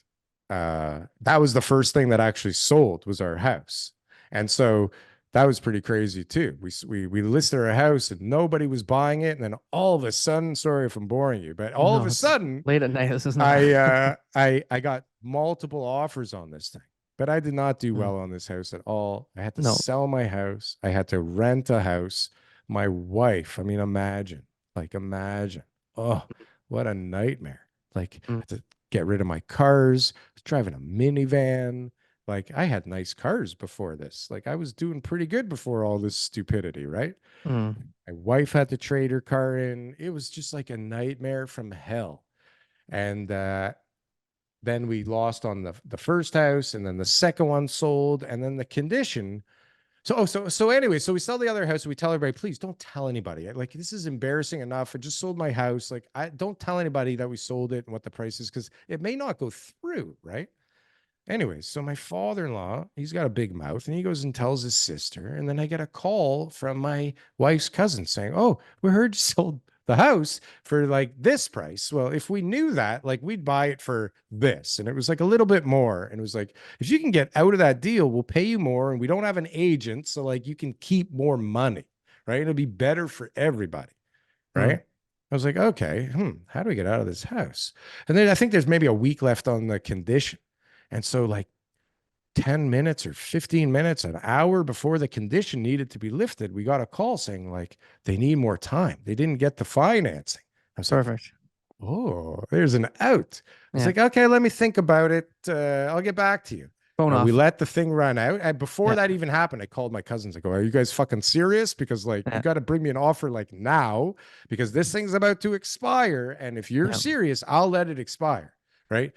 That was the first thing that actually sold, was our house. And so that was pretty crazy too. We listed our house and nobody was buying it. And then all of a sudden, sorry if I'm boring you, but all of No, a it's sudden, late at night. This is not. I got multiple offers on this thing, but I did not do Mm. well on this house at all. I had to No. sell my house. I had to rent a house. My wife, I mean, imagine. Oh, what a nightmare. Like, I Mm. had to get rid of my cars. I was driving a minivan. Like, I had nice cars before this. Like, I was doing pretty good before all this stupidity, right? Mm. My wife had to trade her car in. It was just like a nightmare from hell. And then we lost on the first house, and then the second one sold, and then the condition. So anyway, so we sell the other house and we tell everybody, please don't tell anybody. Like, this is embarrassing enough. I just sold my house. Like, I don't tell anybody that we sold it and what the price is, because it may not go through, right? Anyways, so my father-in-law, he's got a big mouth, and he goes and tells his sister. And then I get a call from my wife's cousin saying, oh, we heard you sold the house for like this price. Well, if we knew that, like, we'd buy it for this. And it was like a little bit more. And it was like, if you can get out of that deal, we'll pay you more. And we don't have an agent. So like, you can keep more money, right? It'll be better for everybody, right? I was like, okay, how do we get out of this house? And then I think there's maybe a week left on the condition. And so like 10 minutes or 15 minutes, an hour before the condition needed to be lifted, we got a call saying like they need more time. They didn't get the financing. I was Perfect. like, oh, there's an out. I was Yeah. like, okay, let me think about it. I'll get back to you. Phone And off. we let the thing run out. And before Yeah. that even happened, I called my cousins. I go, are you guys fucking serious? Because like, you got to bring me an offer like now, because this thing's about to expire. And if you're serious, I'll let it expire. Right.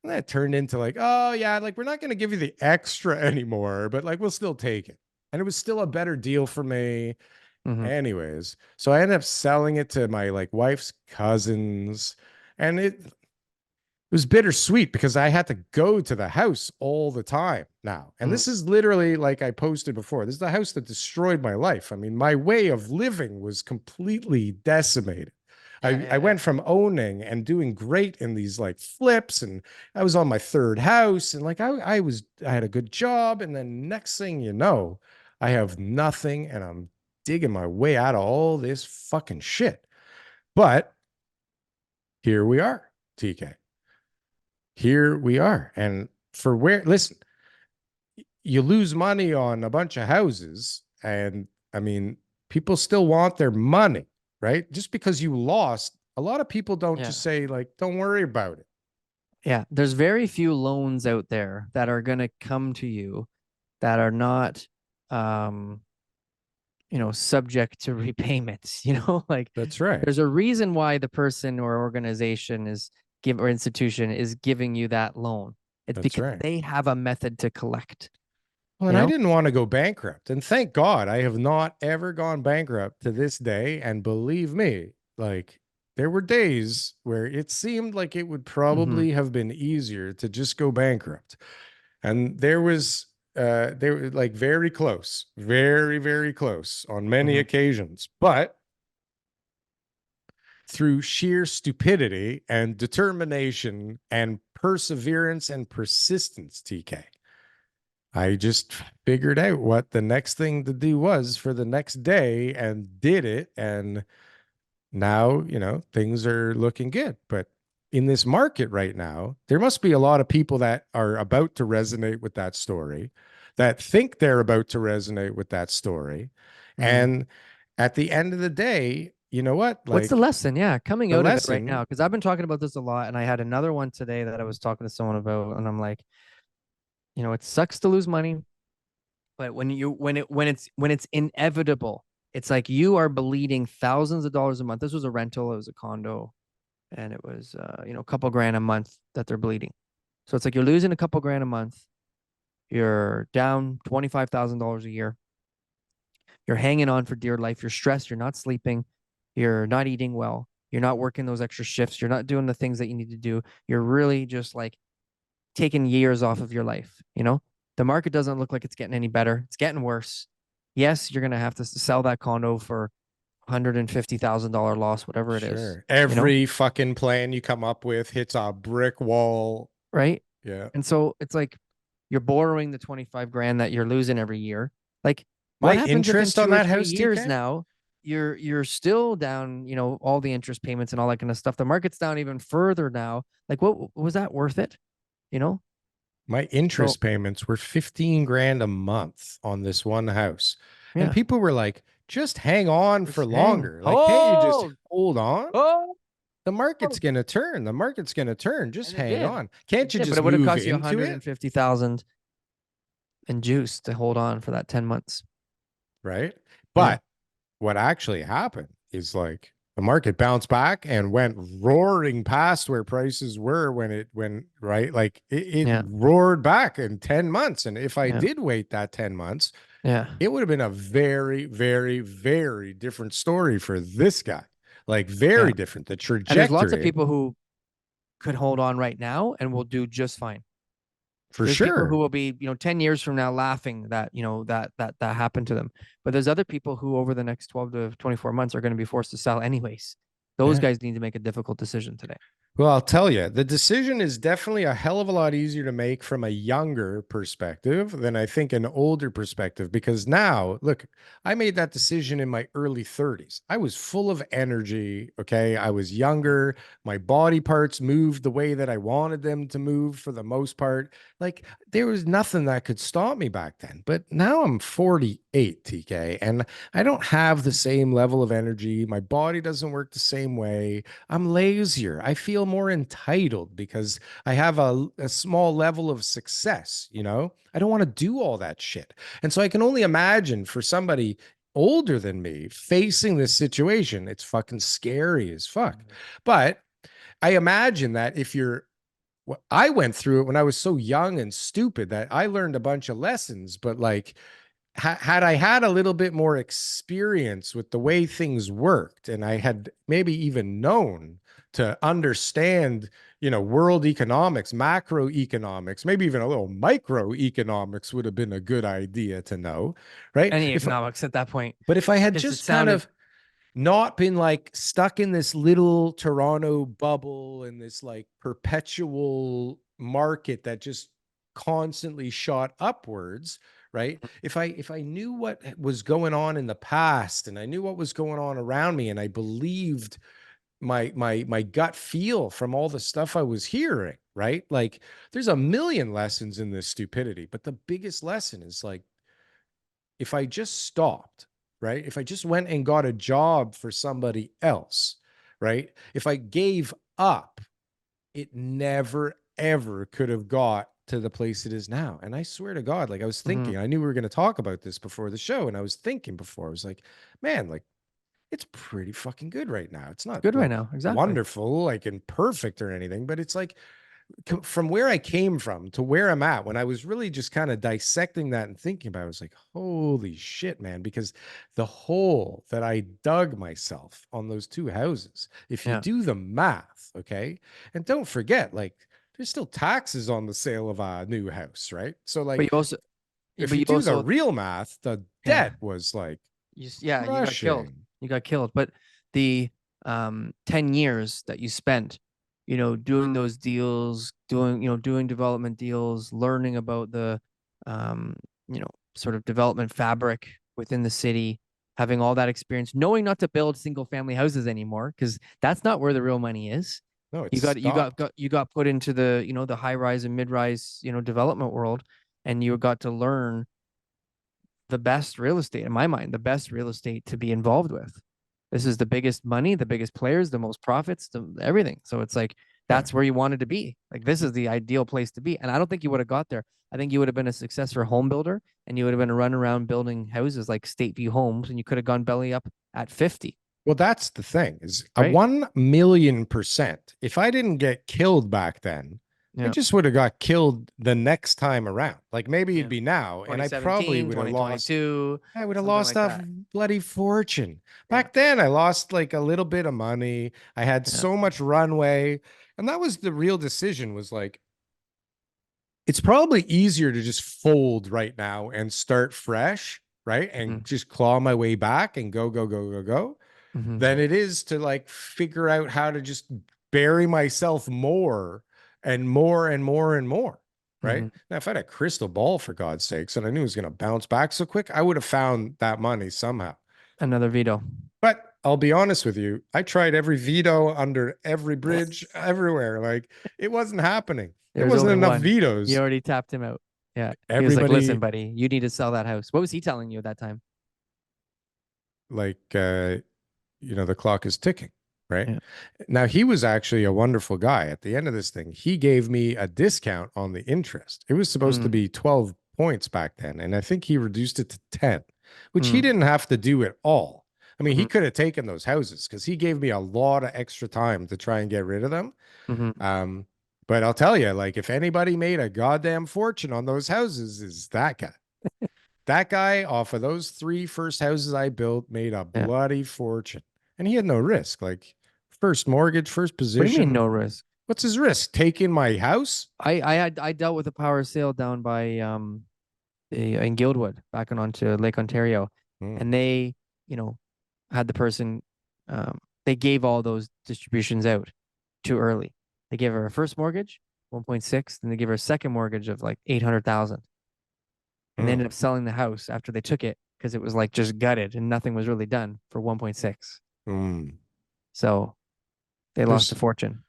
And that turned into like, oh yeah, like, we're not going to give you the extra anymore, but like, we'll still take it. And it was still a better deal for me. Anyways, so I ended up selling it to my like wife's cousins, and it was bittersweet because I had to go to the house all the time now. And this is literally, like I posted before, this is the house that destroyed my life. I mean, my way of living was completely decimated. I went from owning and doing great in these like flips, and I was on my third house, and like I had a good job, and then next thing you know, I have nothing, and I'm digging my way out of all this fucking shit. But here we are, TK. Here we are. And listen, you lose money on a bunch of houses, and I mean, people still want their money, right? Just because you lost, a lot of people don't just say like, don't worry about it. Yeah, there's very few loans out there that are going to come to you that are not subject to repayments, like that's right. There's a reason why the person or organization or institution is giving you that loan. It's because they have a method to collect. Well, and I didn't want to go bankrupt. And thank God I have not ever gone bankrupt to this day. And believe me, like, there were days where it seemed like it would probably have been easier to just go bankrupt. And they were like very close, very, very close on many occasions. But through sheer stupidity and determination and perseverance and persistence, TK, I just figured out what the next thing to do was for the next day and did it. And now, things are looking good. But in this market right now, there must be a lot of people that are about to resonate with that story, that think they're about to resonate with that story. And at the end of the day, you know what? Like, what's the lesson? Yeah, coming out of it right now, because I've been talking about this a lot, and I had another one today that I was talking to someone about, and I'm like, it sucks to lose money, but when it's inevitable, it's like you are bleeding thousands of dollars a month. This was a rental, it was a condo, and it was, you know, a couple grand a month that they're bleeding. So it's like you're losing a couple grand a month. You're down $25,000 a year. You're hanging on for dear life. You're stressed. You're not sleeping. You're not eating well. You're not working those extra shifts. You're not doing the things that you need to do. You're really just like taking years off of your life. You know, the market doesn't look like it's getting any better. It's getting worse. Yes, you're going to have to sell that condo for $150,000 loss, whatever it is. Sure. Every fucking plan you come up with hits a brick wall. Right. Yeah. And so it's like you're borrowing the 25 grand that you're losing every year. Like what My happens if in interest 2 on or that 3 house, years TK? now you're still down, you know, all the interest payments and all that kind of stuff. The market's down even further now. Like what was that worth it? You know? My interest payments were 15 grand a month on this one house. And people were like, just hang on for longer. Like, can't you just hold on? The market's going to turn. The market's going to turn. Just hang on. Can't you just but it would have move cost you into it? 150,000 in juice to hold on for that 10 months. Right. But what actually happened is like the market bounced back and went roaring past where prices were when right, like it roared back in 10 months. And if I did wait that 10 months, it would have been a very, very, very different story for this guy. Like very different. The trajectory. And there's lots of people who could hold on right now and will do just fine. There's people who will be, you know, 10 years from now laughing that, you know, that happened to them. But there's other people who over the next 12 to 24 months are going to be forced to sell anyways. Those guys need to make a difficult decision today. Well, I'll tell you, the decision is definitely a hell of a lot easier to make from a younger perspective than I think an older perspective, because now, look, I made that decision in my early 30s. I was full of energy. Okay. I was younger. My body parts moved the way that I wanted them to move for the most part. Like there was nothing that could stop me back then. But now I'm 48, TK, and I don't have the same level of energy. My body doesn't work the same way. I'm lazier. I feel more entitled because I have a small level of success. You know, I don't want to do all that shit. And so I can only imagine for somebody older than me facing this situation, it's fucking scary as fuck. But I imagine that if you're, I went through it when I was so young and stupid that I learned a bunch of lessons, but like, had I had a little bit more experience with the way things worked, and I had maybe even known to understand, you know, world economics, macroeconomics, maybe even a little microeconomics would have been a good idea to know, right? Any economics at that point. But if I had just kind of not been like stuck in this little Toronto bubble and this like perpetual market that just constantly shot upwards, right? If I knew what was going on in the past and I knew what was going on around me and I believed my gut feel from all the stuff I was hearing, right? Like there's a million lessons in this stupidity, but the biggest lesson is like if I just stopped, right? If I just went and got a job for somebody else, right? If I gave up, it never ever could have got to the place it is now. And I swear to God, like I was thinking, I knew we were going to talk about this before the show. And I was thinking before, I was like, man, like it's pretty fucking good right now. It's not good like right now. Exactly. wonderful, like and perfect or anything, but it's like from where I came from to where I'm at, when I was really just kind of dissecting that and thinking about it, I was like, holy shit, man, because the hole that I dug myself on those two houses, if you do the math, okay, and don't forget, like, there's still taxes on the sale of a new house, right? So, like, but you also, if you do the real math, the debt was like, you got killed. You got killed. But the 10 years that you spent, you know, doing those deals, doing development deals, learning about the, you know, sort of development fabric within the city, having all that experience, knowing not to build single family houses anymore, because that's not where the real money is. No, you got put into the, you know, the high rise and mid rise, you know, development world, and you got to learn the best real estate, in my mind, the best real estate to be involved with. This is the biggest money, the biggest players, the most profits, everything. So it's like, that's where you wanted to be. Like, this is the ideal place to be. And I don't think you would have got there. I think you would have been a successful home builder and you would have been running around building houses like State View Homes, and you could have gone belly up at 50. Well, that's the thing is a Right? 1,000,000%. If I didn't get killed back then, I Yeah. just would have got killed the next time around. Like maybe Yeah. it'd be now, and I 2017, probably would have lost. 2022, I would have something lost like a that. bloody fortune. Yeah. Back then, I lost like a little bit of money. I had Yeah. so much runway, and that was the real decision. Was like, it's probably easier to just fold right now and start fresh, right, and just claw my way back and go, go, go, go, go. Than it is to like figure out how to just bury myself more and more and more and more. Right. Now, if I had a crystal ball, for God's sakes, and I knew it was going to bounce back so quick, I would have found that money somehow. Another veto. But I'll be honest with you. I tried every veto under every bridge everywhere. Like it wasn't happening. There wasn't enough vetoes. You already tapped him out. Yeah. Everybody, he was like, listen, buddy, you need to sell that house. What was he telling you at that time? Like, you know, the clock is ticking, right? Yeah. Now, he was actually a wonderful guy. At the end of this thing, he gave me a discount on the interest. It was supposed to be 12 points back then, and I think he reduced it to 10, which he didn't have to do at all. I mean, he could have taken those houses because he gave me a lot of extra time to try and get rid of them. But I'll tell you, like, if anybody made a goddamn fortune on those houses, is that guy. That guy, off of those 3 first houses I built, made a bloody fortune. And he had no risk. Like, first mortgage, first position. What do you mean no risk? What's his risk? Taking my house? I dealt with a power sale down by in Guildwood, back onto Lake Ontario. And they, you know, had the person they gave all those distributions out too early. They gave her a first mortgage, 1.6, then they gave her a second mortgage of like 800,000. And they ended up selling the house after they took it because it was like just gutted and nothing was really done for 1.6. So they lost a fortune.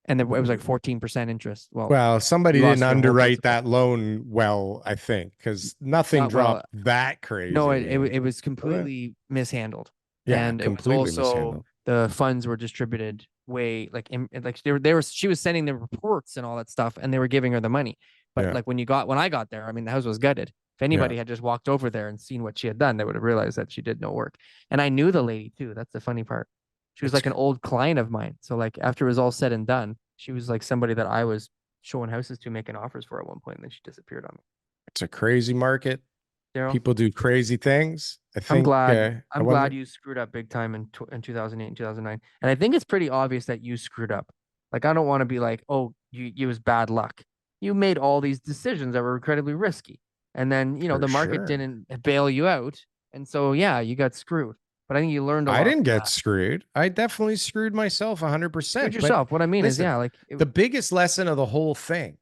And it was like 14% interest. Well, somebody didn't underwrite that loan well, I think, because nothing dropped that crazy. No, it was completely mishandled. Yeah, and completely it was also mishandled. The funds were distributed way like she was sending the reports and all that stuff, and they were giving her the money. But like when I got there, I mean, the house was gutted. If anybody had just walked over there and seen what she had done, they would have realized that she did no work. And I knew the lady too. That's the funny part. She was like an old client of mine. So like after it was all said and done, she was like somebody that I was showing houses to, making offers for at one point, and then she disappeared on me. It's a crazy market. Darryl, people do crazy things. I'm glad you screwed up big time in 2008 and 2009. And I think it's pretty obvious that you screwed up. Like, I don't want to be like, oh, you was bad luck. You made all these decisions that were incredibly risky. And then, you know, the market didn't bail you out. And so, yeah, you got screwed. But I think you learned a lot. I didn't get screwed. I definitely screwed myself 100%. Screwed yourself. What I mean is, yeah, like the biggest lesson of the whole thing,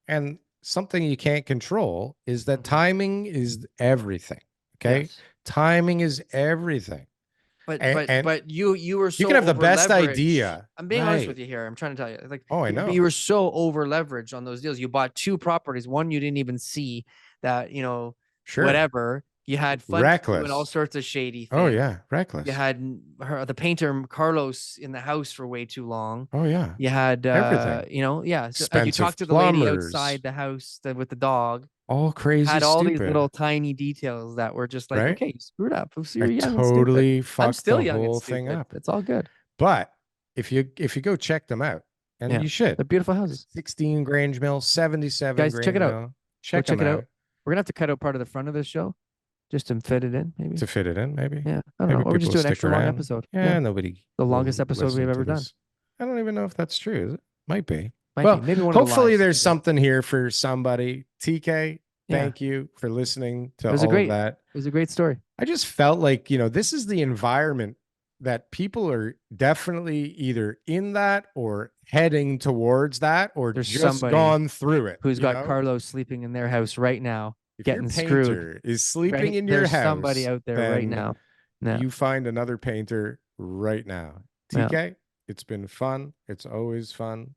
and something you can't control is that timing is everything. Okay. Yes. Timing is everything. But you were so, you can have the best idea. I'm being honest with you here. I'm trying to tell you, like, I know you were so over leveraged on those deals. You bought 2 properties. One you didn't even see that, you know, whatever. You had fun doing all sorts of shady things. Oh yeah, reckless. You had the painter Carlos in the house for way too long. Oh yeah. You had everything. You know, yeah. So, you talked to the lady outside the house with the dog. All crazy. Had all these little tiny details that were just like, okay, you screwed up. So you're young totally and stupid. I'm still young and stupid. Thing up. It's all good. But if you go check them out, and you should, they're beautiful houses. 16 Grange Mill, 77. Guys, Grange check it out. Mill. Check it out. We're gonna have to cut out part of the front of this show. Just to fit it in, maybe. To fit it in, maybe. Yeah, I don't know. Or we just do an extra long episode. Yeah, nobody. The longest episode we've ever done. I don't even know if that's true. Is it? Might be. Maybe one. Hopefully, there's something here for somebody. TK, thank you for listening to all of that. It was a great story. I just felt like, you know, this is the environment that people are definitely either in that or heading towards that, or there's just gone through it. Who's got Carlos sleeping in their house right now? If getting your painter screwed is sleeping in your house, somebody out there right now. You find another painter right now. TK, it's been fun. It's always fun.